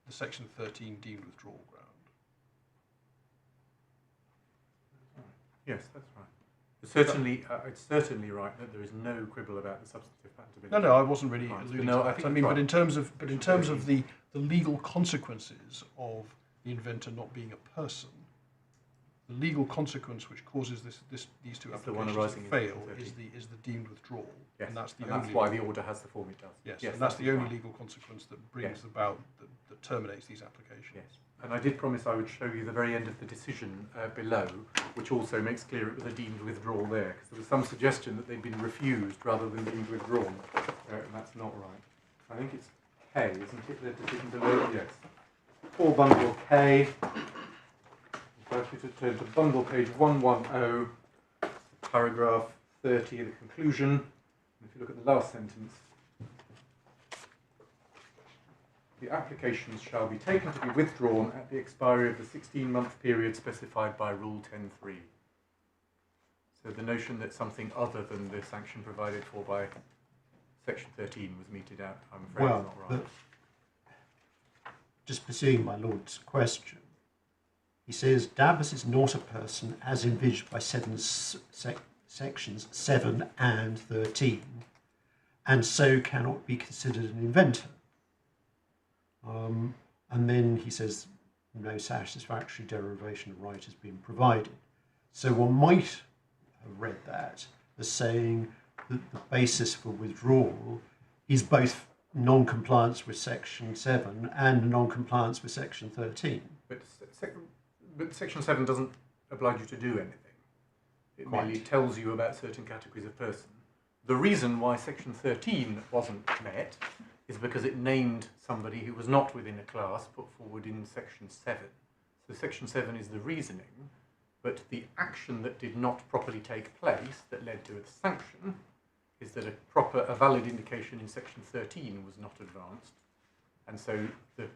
the Section 13 deemed withdrawal ground. Yes, that's right. It's certainly right that there is no quibble about the substantive patentability. No, I wasn't really Right. alluding No, to I that. think I mean, that's but right. in terms of the legal consequences of the inventor not being a person, the legal consequence which causes these two It's the one applications to arising in fail Section is the deemed withdrawal, Yes, and that's that's why the order has the form it does. Yes, Yes, and that's that the is only right. legal consequence that brings Yes. about that terminates these applications. Yes, and I did promise I would show you the very end of the decision below, which also makes clear it was a deemed withdrawal there, because there was some suggestion that they'd been refused rather than deemed withdrawn, and that's not right. I think it's K, isn't it? The decision below, yes. For bundle K, I'd like you to turn to bundle page 110, paragraph 30, the conclusion. And if you look at the last sentence, the applications shall be taken to be withdrawn at the expiry of the 16-month period specified by Rule 10.3. So the notion that something other than the sanction provided for by Section 13 was meted out, I'm afraid is not right. Just pursuing my lord's question, he says Dabbas is not a person as envisaged by sections 7 and 13, and so cannot be considered an inventor. And then he says no satisfactory derivation of right has been provided. So one might have read that as saying that the basis for withdrawal is both non-compliance with Section 7 and non-compliance with Section 13. But Section 7 doesn't oblige you to do anything. It merely tells you about certain categories of person. The reason why Section 13 wasn't met is because it named somebody who was not within a class put forward in Section 7. So Section 7 is the reasoning, but the action that did not properly take place that led to its sanction is that a valid indication in Section 13 was not advanced. And so the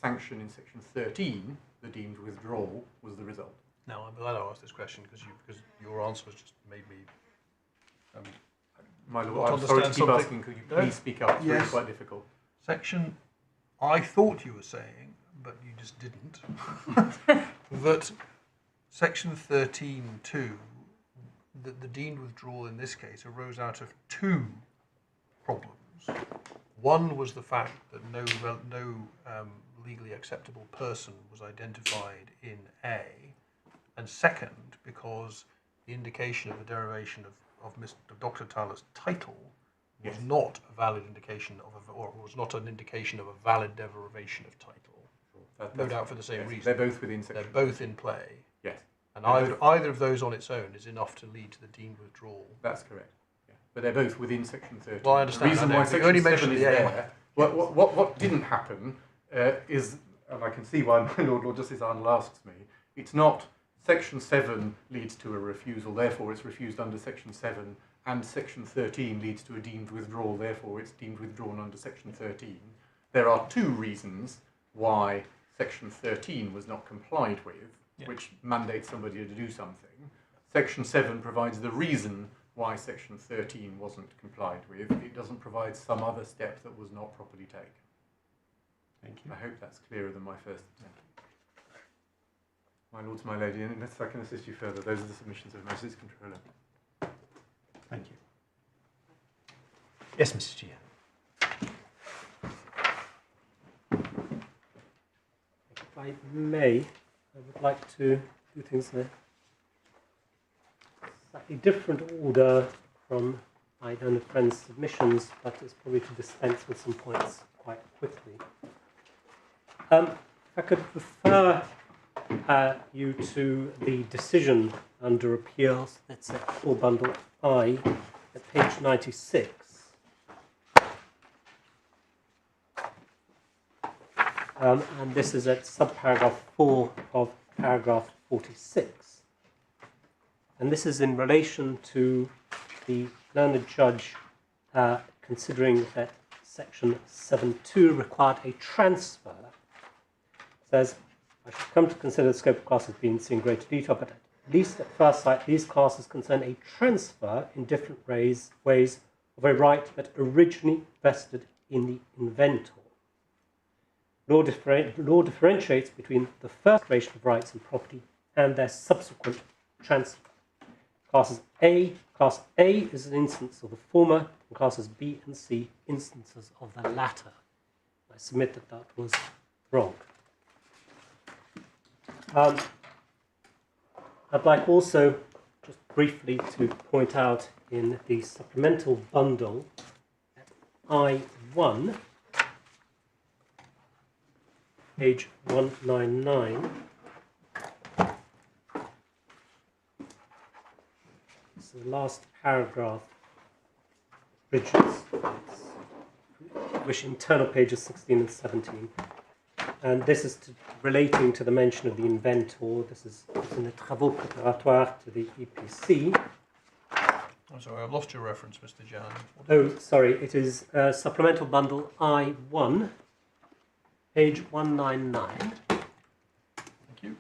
sanction in section 13, the deemed withdrawal, was the result. Now, I'm glad I asked this question because your answer has just made me. My Not lord, I'm sorry to keep something- asking, could you please speak up? It's really Yes. quite difficult. Section, I thought you were saying, but you just didn't, that section 13.2, that the deemed withdrawal in this case arose out of two problems. One was the fact that no legally acceptable person was identified in A, and second, because the indication of the derivation of Dr. Thaler's title was Yes. not a valid indication or was not an indication of a valid derivation of title. No doubt for the same reason. They're both within section. They're both in play, Yes, and either of those on its own is enough to lead to the deemed withdrawal. that's correct. Yeah. But they're both within section 13. Well, I understand. The reason I know, why but you section only 7 mentioned is the A. there, what didn't happen is, and I can see why my Lord Justice Arnold asks me, it's not section 7 leads to a refusal, therefore it's refused under section 7, and section 13 leads to a deemed withdrawal, therefore it's deemed withdrawn under section 13. There are two reasons why section 13 was not complied with, which mandates somebody to do something. Section 7 provides the reason why section 13 wasn't complied with. It doesn't provide some other step that was not properly taken. Thank you. I hope that's clearer than my first attempt. My lords, my lady, unless I can assist you further, those are the submissions of Mrs. Comptroller. Thank you. Yes, Mrs. Gia. If I may, I would like to do things in a slightly different order from my learned friend's submissions, but it's probably to dispense with some points quite quickly. If I could refer you to the decision under appeals, that's at full bundle I, at page 96. And this is at subparagraph 4 of paragraph 46. And this is in relation to the learned judge considering that section 7.2 required a transfer. It says, I should come to consider the scope of classes being seen in greater detail, but at least at first sight, these classes concern a transfer in different ways of a right that originally vested in the inventor. Law differentiates between the first creation of rights and property and their subsequent transfer. Class A is an instance of the former, and classes B and C instances of the latter. I submit that that was wrong. I'd like also just briefly to point out in the supplemental bundle at I1, page 199. So the last paragraph bridges, which internal pages 16 and 17. And this is relating to the mention of the inventor. This is in the travaux préparatoires to the EPC. I'm sorry, I've lost your reference, Mr. Jan. Oh, sorry, it is supplemental bundle I1, page 199. Thank you.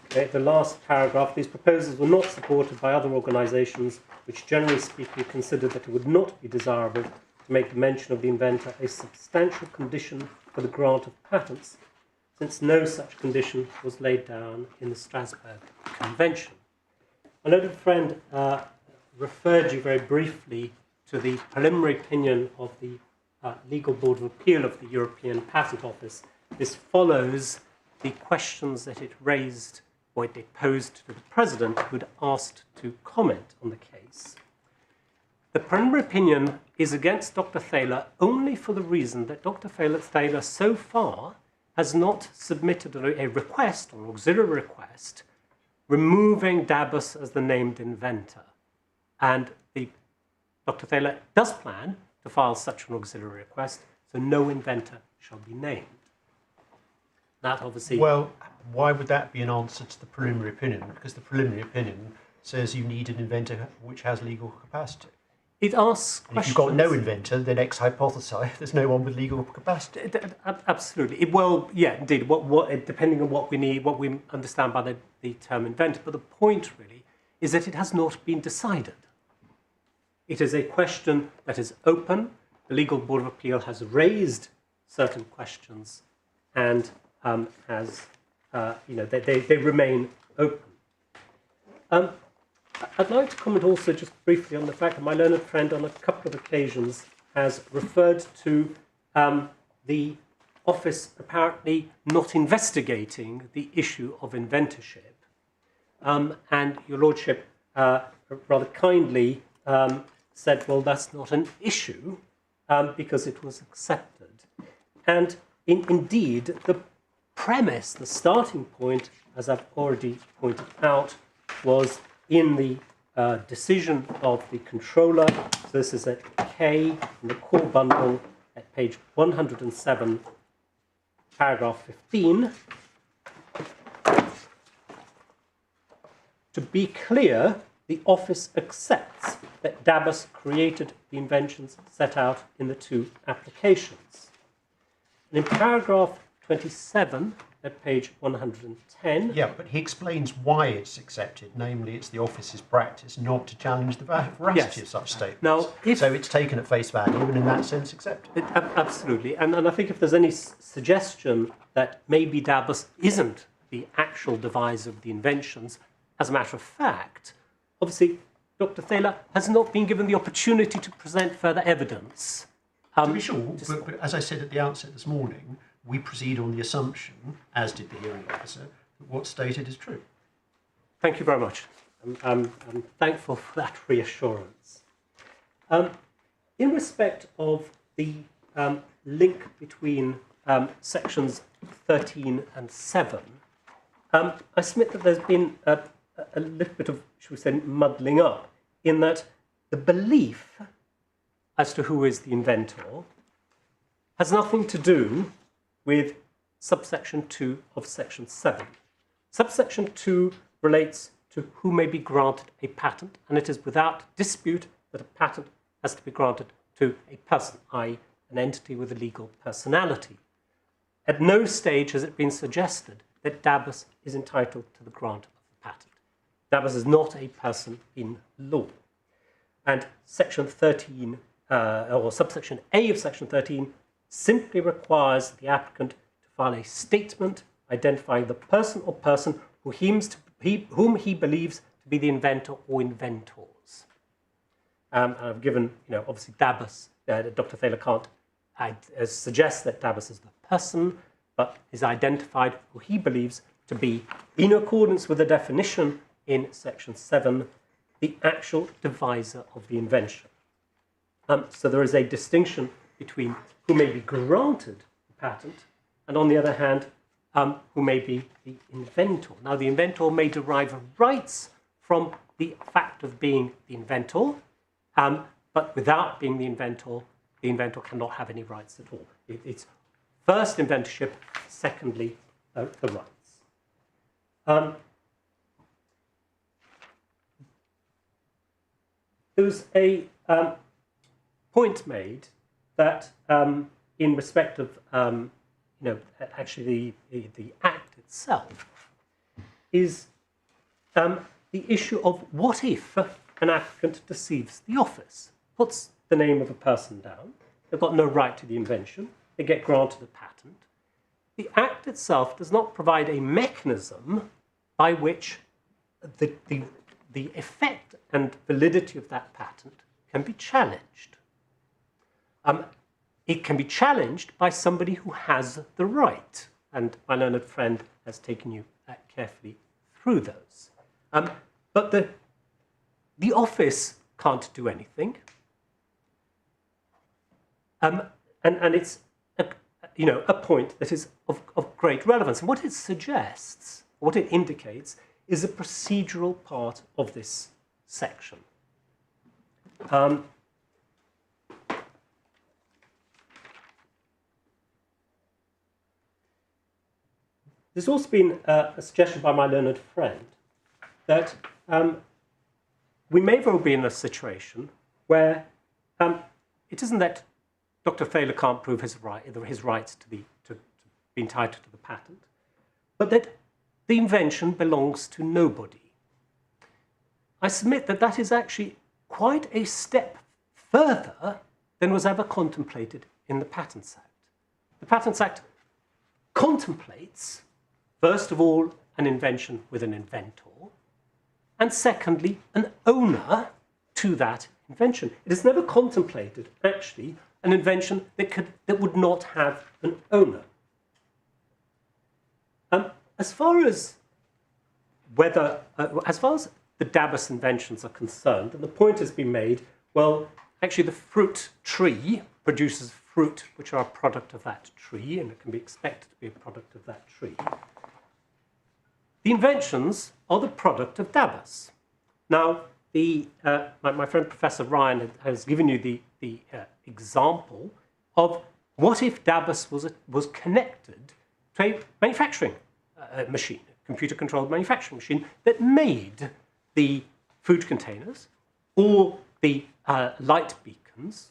Okay, the last paragraph, these proposals were not supported by other organisations which generally speaking considered that it would not be desirable to make the mention of the inventor a substantial condition for the grant of patents, since no such condition was laid down in the Strasbourg Convention. My learned friend referred you very briefly to the preliminary opinion of the Legal Board of Appeal of the European Patent Office. This follows the questions that it raised, or it posed to the President, who had asked to comment on the case. The preliminary opinion is against Dr. Thaler only for the reason that Dr. Thaler so far has not submitted a request, or an auxiliary request, removing Dabus as the named inventor. And Dr. Thaler does plan to file such an auxiliary request, so no inventor shall be named. That obviously... Well, why would that be an answer to the preliminary opinion? Because the preliminary opinion says you need an inventor which has legal capacity. It asks And questions. if you've got no inventor, then ex hypothesi, there's no one with legal capacity. Absolutely. Well, yeah, indeed. What depending on what we need, what we understand by the term inventor. But the point really is that it has not been decided. It is a question that is open. The Legal Board of Appeal has raised certain questions, and they remain open. I'd like to comment also just briefly on the fact that my learned friend on a couple of occasions has referred to the office apparently not investigating the issue of inventorship. And your lordship rather kindly said, well, that's not an issue because it was accepted. And indeed, the premise, the starting point, as I've already pointed out, was in the decision of the controller. So this is at K in the core bundle at page 107, paragraph 15. To be clear, the office accepts that Dabus created the inventions set out in the two applications. And in paragraph 27, at page 110. Yeah, but he explains why it's accepted, namely it's the office's practice not to challenge the veracity of such statements. Now, so it's taken at face value and in that sense accepted. Absolutely. And I think if there's any suggestion that maybe Dabus isn't the actual deviser of the inventions, as a matter of fact, obviously Dr. Thaler has not been given the opportunity to present further evidence. To be sure, but as I said at the outset this morning, we proceed on the assumption, as did the hearing officer, that what's stated is true. Thank you very much. I'm thankful for that reassurance. In respect of the link between sections 13 and 7, I submit that there's been a little bit of, shall we say, muddling up, in that the belief as to who is the inventor has nothing to do with subsection 2 of section 7. Subsection 2 relates to who may be granted a patent, and it is without dispute that a patent has to be granted to a person, i.e. an entity with a legal personality. At no stage has it been suggested that Dabus is entitled to the grant of the patent. Dabus is not a person in law. And section 13, or subsection A of section 13, simply requires the applicant to file a statement identifying the person or person whom he believes to be the inventor or inventors. I've given, obviously Dabus, Dr. Thaler can't suggest that Dabus is the person, but is identified who he believes to be, in accordance with the definition in section 7, the actual deviser of the invention. So there is a distinction between who may be granted the patent, and on the other hand, who may be the inventor. Now, the inventor may derive rights from the fact of being the inventor, but without being the inventor cannot have any rights at all. It's first inventorship, secondly, the rights. There was a point made that in respect of actually the Act itself is the issue of what if an applicant deceives the office, puts the name of a person down, they've got no right to the invention, they get granted a patent. The Act itself does not provide a mechanism by which the effect and validity of that patent can be challenged. It can be challenged by somebody who has the right, and my learned friend has taken you carefully through those. But the office can't do anything, and it's a point that is of great relevance. And what it suggests, what it indicates, is a procedural part of this section. There's also been a suggestion by my learned friend that we may well be in a situation where it isn't that Dr. Thaler can't prove his rights to be entitled to the patent, but that the invention belongs to nobody. I submit that that is actually quite a step further than was ever contemplated in the Patents Act. The Patents Act contemplates, first of all, an invention with an inventor, and secondly, an owner to that invention. It has never contemplated, actually, an invention that would not have an owner. As far as the Dabus inventions are concerned, and the point has been made, well, actually the fruit tree produces fruit which are a product of that tree, and it can be expected to be a product of that tree. The inventions are the product of Dabus. Now, my friend Professor Ryan has given you the example of what if Dabus was connected to a manufacturing machine, a computer-controlled manufacturing machine that made the food containers or the light beacons.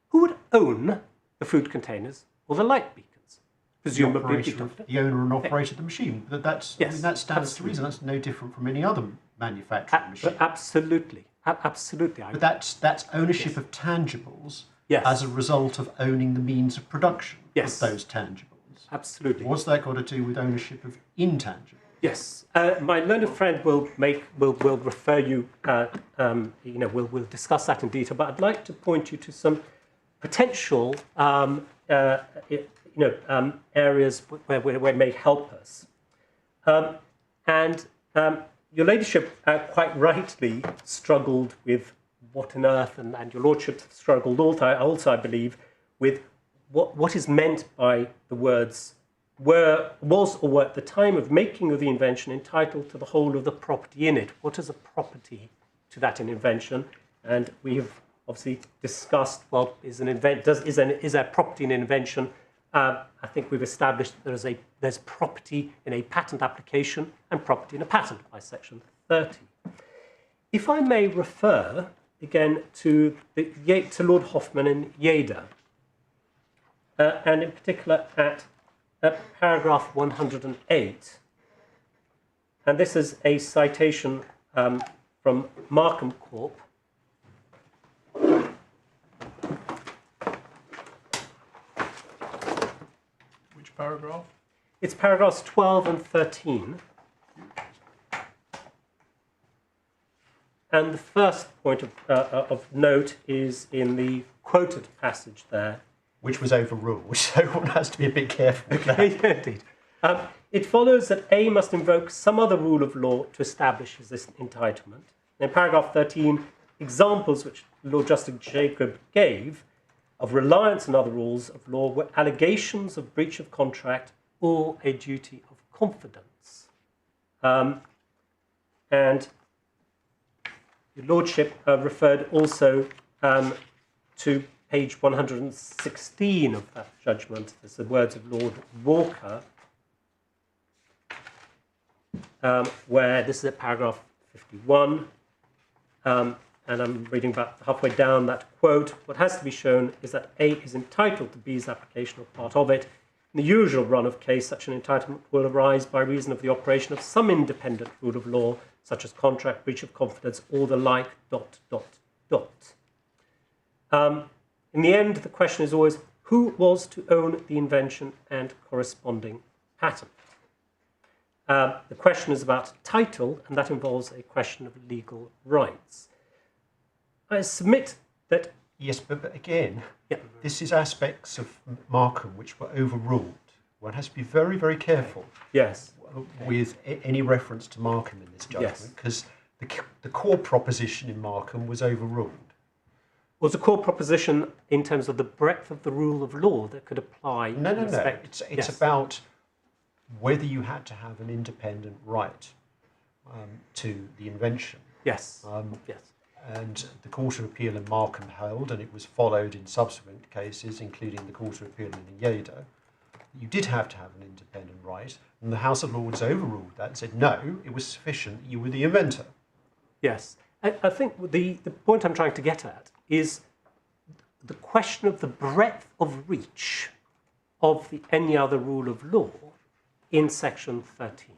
Who would own the food containers or the light beacons? Presumably the owner and operator of the machine. But that's, yes, I mean, that stands to reason. That's no different from any other manufacturing machine. Absolutely. Absolutely. But that's ownership of tangibles as a result of owning the means of production of those tangibles. Absolutely. What's that got to do with ownership of intangibles? Yes, my learned friend will refer you. We'll discuss that in detail. But I'd like to point you to some potential areas where it may help us. Your ladyship quite rightly struggled with what on earth, and your lordship struggled also, I believe, with what is meant by the words was or were at the time of making of the invention entitled to the whole of the property in it. What is a property to that in invention? And we have obviously discussed, well, is there property in an invention? I think we've established that there's property in a patent application and property in a patent by section 30. If I may refer again to Lord Hoffman and Yeda, and in particular at paragraph 108, and this is a citation from Markham Corp. Which paragraph? It's paragraphs 12 and 13. And the first point of note is in the quoted passage there. Which was overruled, so one has to be a bit careful with that. Yeah, indeed. It follows that A must invoke some other rule of law to establish his entitlement. In paragraph 13, examples which Lord Justice Jacob gave of reliance on other rules of law were allegations of breach of contract or a duty of confidence. And your lordship referred also to page 116 of that judgment. There's the words of Lord Walker, where this is at paragraph 51, and I'm reading about halfway down that quote. What has to be shown is that A is entitled to B's application or part of it. In the usual run of case, such an entitlement will arise by reason of the operation of some independent rule of law, such as contract, breach of confidence, or the like, ... In the end, the question is always, who was to own the invention and corresponding patent? The question is about title, and that involves a question of legal rights. I submit that... Yes, but again, this is aspects of Markham which were overruled. One has to be very, very careful with any reference to Markham in this judgment, because the core proposition in Markham was overruled. Was the core proposition in terms of the breadth of the rule of law that could apply? No. It's about whether you had to have an independent right to the invention. Yes. And the Court of Appeal in Markham held, and it was followed in subsequent cases, including the Court of Appeal in Yeda, you did have to have an independent right, and the House of Lords overruled that and said, no, it was sufficient, you were the inventor. Yes. I think the point I'm trying to get at is the question of the breadth of reach of the any other rule of law in section 13.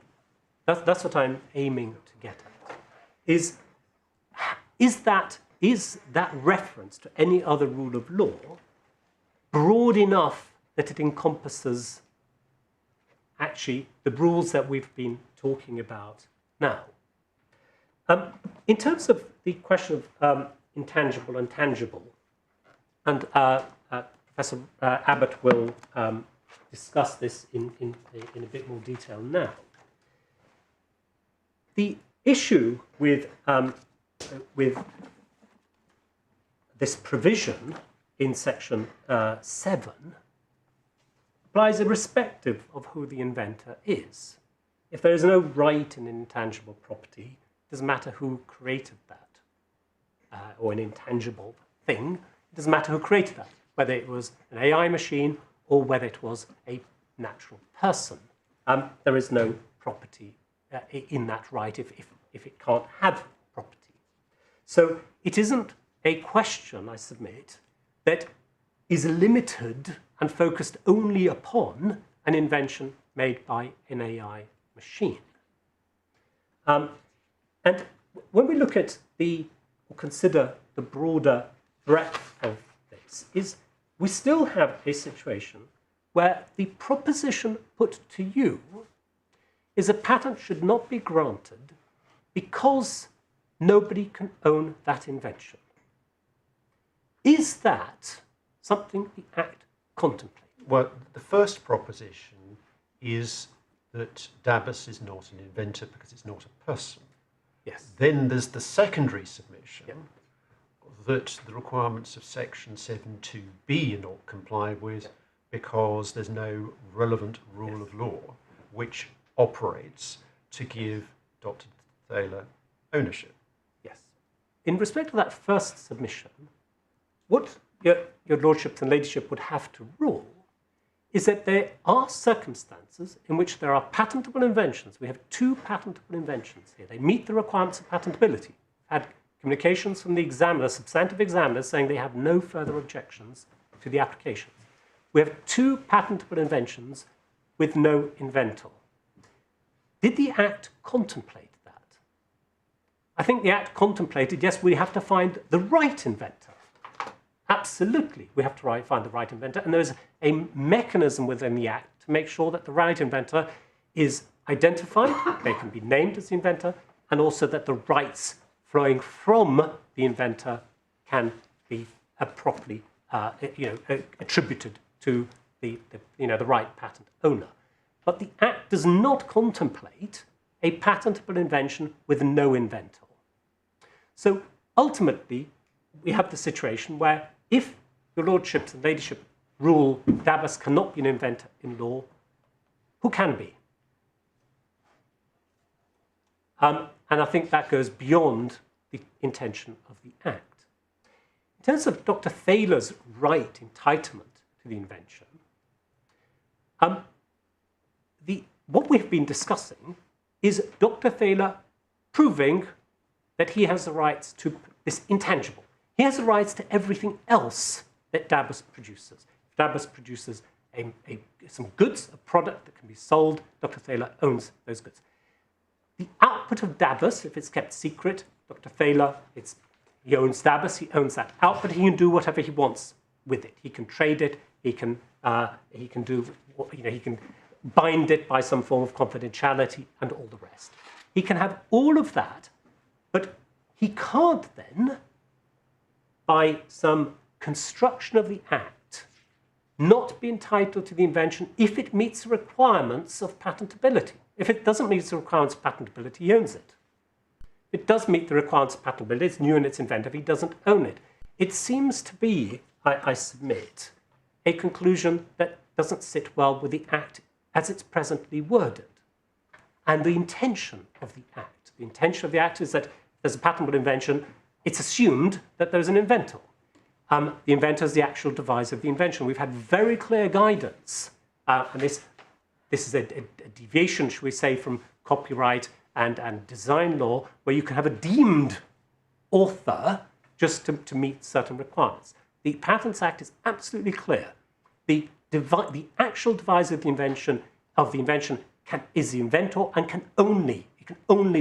That's what I'm aiming to get at. Is that reference to any other rule of law broad enough that it encompasses actually the rules that we've been talking about now? In terms of the question of intangible and tangible, and Professor Abbott will discuss this in a bit more detail now. The issue with this provision in section 7 applies irrespective of who the inventor is. If there is no right in an intangible property, it doesn't matter who created that, or an intangible thing. It doesn't matter who created that, whether it was an AI machine or whether it was a natural person. There is no property in that right if it can't have property. So it isn't a question, I submit, that is limited and focused only upon an invention made by an AI machine. And when we look at or consider the broader breadth of this, we still have a situation where the proposition put to you is a patent should not be granted because nobody can own that invention. Is that something the Act contemplates? Well, the first proposition is that Dabus is not an inventor because it's not a person. Yes. Then there's the secondary submission that the requirements of section 7.2b are not complied with because there's no relevant rule of law which operates to give Dr. Thaler ownership. Yes. In respect to that first submission, what your lordships and ladyship would have to rule is that there are circumstances in which there are patentable inventions. We have 2 patentable inventions here. They meet the requirements of patentability. Had communications from the examiner, substantive examiners, saying they have no further objections to the applications. We have 2 patentable inventions with no inventor. Did the Act contemplate that? I think the Act contemplated, yes, we have to find the right inventor. Absolutely, we have to find the right inventor, and there's a mechanism within the Act to make sure that the right inventor is identified, they can be named as the inventor, and also that the rights flowing from the inventor can be properly attributed to the right patent owner. But the Act does not contemplate a patentable invention with no inventor. So ultimately, we have the situation where if your lordships and ladyship rule Dabus cannot be an inventor in law, who can be? And I think that goes beyond the intention of the Act. In terms of Dr. Thaler's right entitlement to the invention, what we've been discussing is Dr. Thaler proving that he has the rights to this intangible. He has the rights to everything else that Dabus produces. If Dabus produces some goods, a product that can be sold, Dr. Thaler owns those goods. The output of Dabus, if it's kept secret, Dr. Thaler, he owns Dabus, he owns that output, he can do whatever he wants with it. He can trade it, he can bind it by some form of confidentiality and all the rest. He can have all of that, but he can't then, by some construction of the Act, not be entitled to the invention if it meets the requirements of patentability. If it doesn't meet the requirements of patentability, he owns it. If it does meet the requirements of patentability, it's new and it's inventive, he doesn't own it. It seems to be, I submit, a conclusion that doesn't sit well with the Act as it's presently worded. And the intention of the Act. The intention of the Act is that if there's a patentable invention, it's assumed that there's an inventor. The inventor is the actual deviser of the invention. We've had very clear guidance, and this is a deviation, shall we say, from copyright and design law, where you can have a deemed author just to meet certain requirements. The Patents Act is absolutely clear. The actual deviser of the invention is the inventor and can only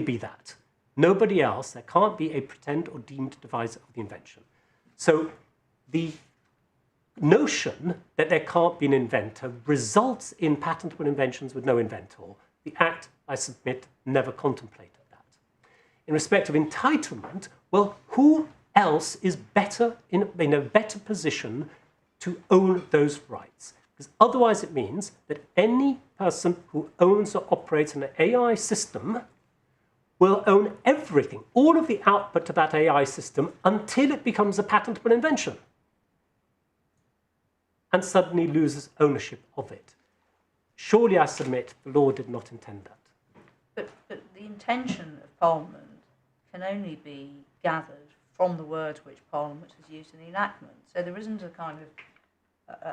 be that. Nobody else. There can't be a pretend or deemed deviser of the invention. So the notion that there can't be an inventor results in patentable inventions with no inventor. The Act, I submit, never contemplated that. In respect of entitlement, well, who else is better in a better position to own those rights? Because otherwise it means that any person who owns or operates an AI system will own everything, all of the output to that AI system until it becomes a patentable invention and suddenly loses ownership of it. Surely, I submit, the law did not intend that. But the intention of Parliament can only be gathered from the words which Parliament has used in the enactment. So there isn't a kind of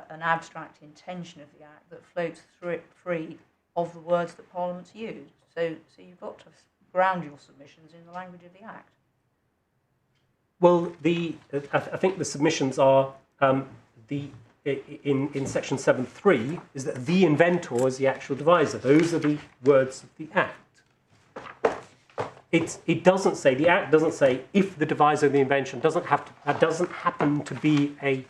an abstract intention of the Act that floats free of the words that Parliament's used. So you've got to ground your submissions in the language of the Act. Well, I think the submissions are in section 7.3 is that the inventor is the actual deviser. Those are the words of the Act. It doesn't say, the Act doesn't say if the deviser of the invention doesn't happen to be a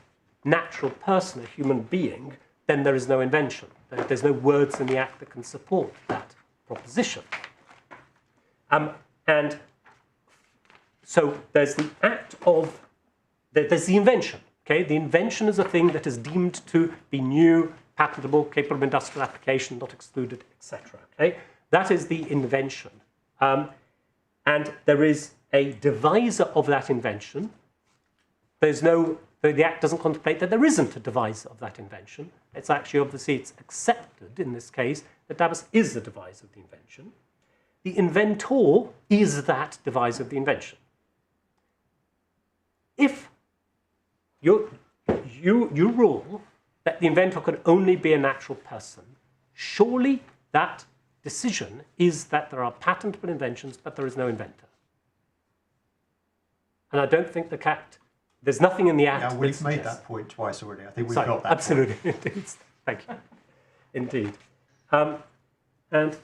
natural person, a human being, then there is no invention. There's no words in the Act that can support that proposition. And so there's the act of, there's the invention. Okay? The invention is a thing that is deemed to be new, patentable, capable of industrial application, not excluded, etc. Okay? That is the invention. And there is a deviser of that invention. The Act doesn't contemplate that there isn't a deviser of that invention. It's actually, obviously, it's accepted in this case that Davis is the deviser of the invention. The inventor is that deviser of the invention. If you rule that the inventor could only be a natural person, surely that decision is that there are patentable inventions, but there is no inventor. And I don't think the Act, there's nothing in the Act. Yeah, we've made that point twice already. I think we've got that. Absolutely, indeed. Thank you. Indeed. And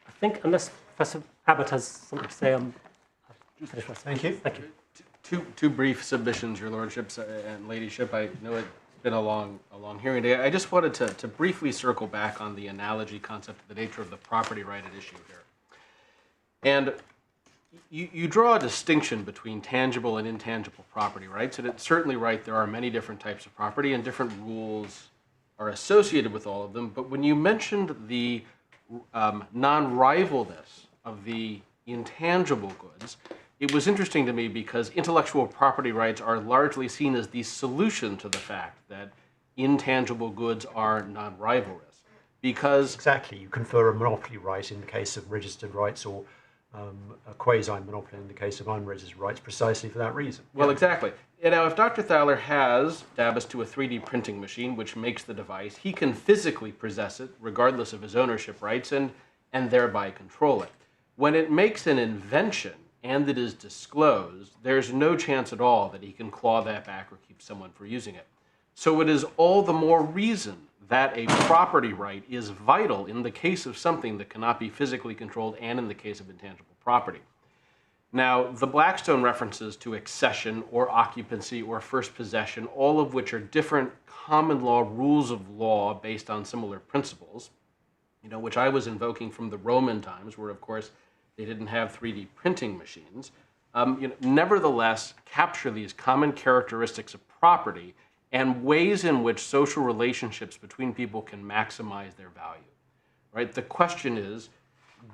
I think, unless Professor Abbott has something to say, Thank you. Thank you. Two brief submissions, Your Lordships and Ladyship. I know it's been a long hearing today. I just wanted to briefly circle back on the analogy concept of the nature of the property right at issue here. And you draw a distinction between tangible and intangible property rights, and it's certainly right there are many different types of property and different rules are associated with all of them. But when you mentioned the non-rivalness of the intangible goods, it was interesting to me because intellectual property rights are largely seen as the solution to the fact that intangible goods are non-rivalrous. Because exactly, you confer a monopoly right in the case of registered rights, or a quasi-monopoly in the case of unregistered rights, precisely for that reason. Well, exactly. And now, if Dr. Thaler has Davis to a 3D printing machine, which makes the device, he can physically possess it, regardless of his ownership rights, and thereby control it. When it makes an invention, and it is disclosed, there's no chance at all that he can claw that back or keep someone from using it. So it is all the more reason that a property right is vital in the case of something that cannot be physically controlled and in the case of intangible property. Now, the Blackstone references to accession or occupancy or first possession, all of which are different common law rules of law based on similar principles, which I was invoking from the Roman times, where, of course, they didn't have 3D printing machines, nevertheless capture these common characteristics of property and ways in which social relationships between people can maximize their value. Right? The question is,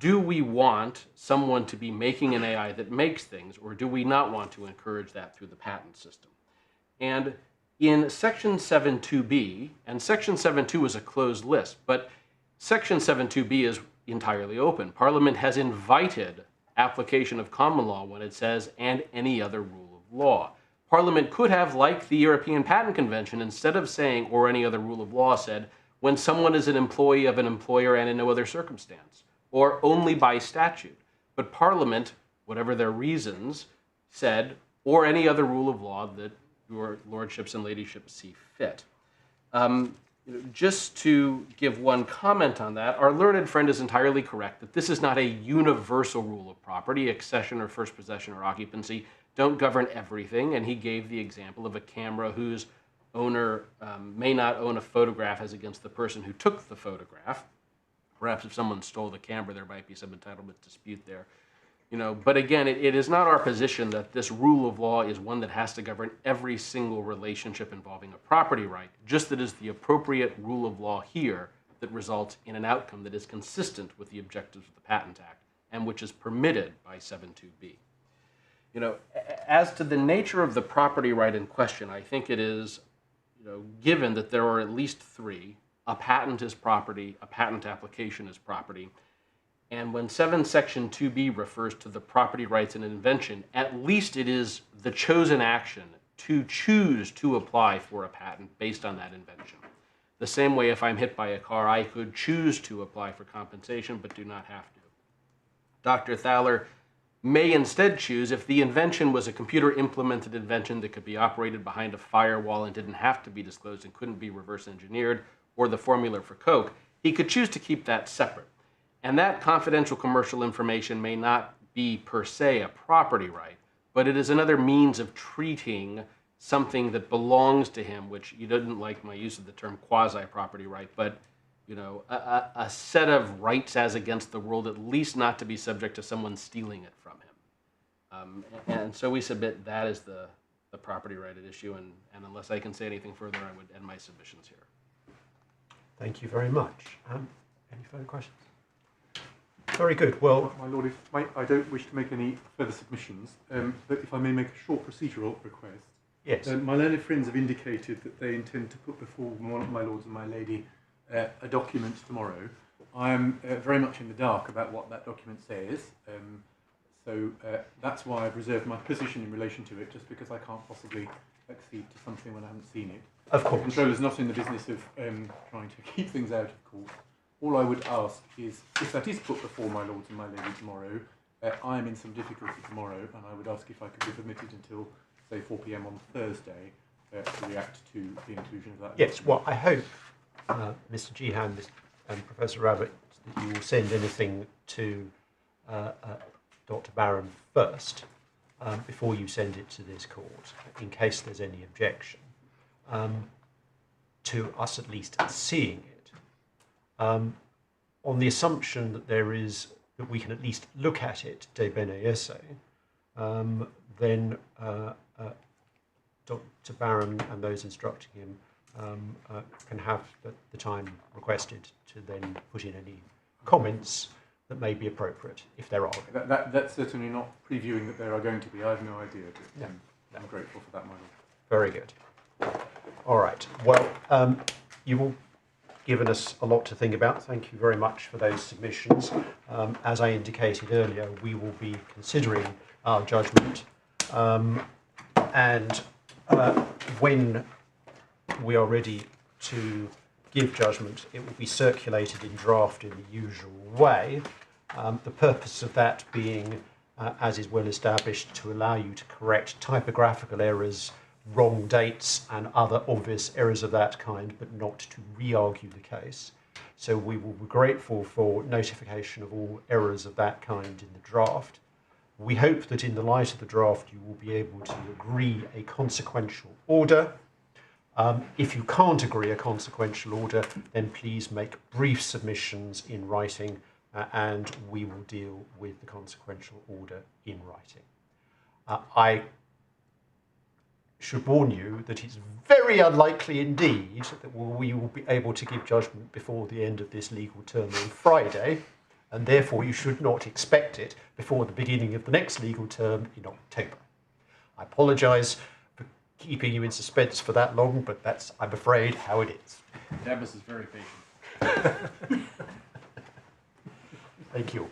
do we want someone to be making an AI that makes things, or do we not want to encourage that through the patent system? And in Section 7.2b, and Section 7.2 is a closed list, but Section 7.2b is entirely open. Parliament has invited application of common law when it says, and any other rule of law. Parliament could have, like the European Patent Convention, instead of saying, or any other rule of law, said, when someone is an employee of an employer and in no other circumstance, or only by statute. But Parliament, whatever their reasons, said, or any other rule of law that your lordships and ladyships see fit. Just to give one comment on that, our learned friend is entirely correct that this is not a universal rule of property. Accession or first possession or occupancy don't govern everything, and he gave the example of a camera whose owner may not own a photograph as against the person who took the photograph. Perhaps if someone stole the camera, there might be some entitlement dispute there. But again, it is not our position that this rule of law is one that has to govern every single relationship involving a property right, just that is the appropriate rule of law here that results in an outcome that is consistent with the objectives of the Patent Act and which is permitted by 7.2b. As to the nature of the property right in question, I think it is, given that there are at least three: a patent is property, a patent application is property, and when section 2b refers to the property rights in an invention, at least it is the chosen action to choose to apply for a patent based on that invention. The same way, if I'm hit by a car, I could choose to apply for compensation, but do not have to. Dr. Thaler may instead choose, if the invention was a computer-implemented invention that could be operated behind a firewall and didn't have to be disclosed and couldn't be reverse engineered, or the formula for Coke, he could choose to keep that separate. And that confidential commercial information may not be per se a property right, but it is another means of treating something that belongs to him, which you didn't like my use of the term quasi-property right, but a set of rights as against the world, at least not to be subject to someone stealing it from him. And so we submit that is the property right at issue, and unless I can say anything further, I would end my submissions here. Thank you very much. Any further questions? Very good. Well, my Lord, I don't wish to make any further submissions, but if I may make a short procedural request. yes. My learned friends have indicated that they intend to put before my Lords and my Lady a document tomorrow. I am very much in the dark about what that document says, so that's why I've reserved my position in relation to it, just because I can't possibly accede to something when I haven't seen it. Of course. The Comptroller's not in the business of trying to keep things out of court. All I would ask is, if that is put before my Lords and my Lady tomorrow, I am in some difficulty tomorrow, and I would ask if I could be permitted until, say, 4 p.m. on Thursday to react to the inclusion of that. Yes, well, I hope, Mr. Gehan and Professor Rabbit, that you will send anything to Dr. Barron first, before you send it to this court, in case there's any objection, to us at least seeing it. On the assumption that that we can at least look at it de bene esse, then Dr. Barron and those instructing him can have the time requested to then put in any comments that may be appropriate, if there are. That's certainly not previewing that there are going to be. I have no idea. But I'm grateful for that, my Lord. Very good. All right. Well, you've all given us a lot to think about. Thank you very much for those submissions. As I indicated earlier, we will be considering our judgment, and when we are ready to give judgment, it will be circulated in draft in the usual way. The purpose of that being, as is well established, to allow you to correct typographical errors, wrong dates and other obvious errors of that kind, but not to re-argue the case. So we will be grateful for notification of all errors of that kind in the draft. We hope that in the light of the draft you will be able to agree a consequential order. If you can't agree a consequential order, then please make brief submissions in writing, and we will deal with the consequential order in writing. I should warn you that it's very unlikely indeed that we will be able to give judgment before the end of this legal term on Friday, and therefore you should not expect it before the beginning of the next legal term in October. I apologise for keeping you in suspense for that long, but that's, I'm afraid, how it is. Davis is very patient. Thank you.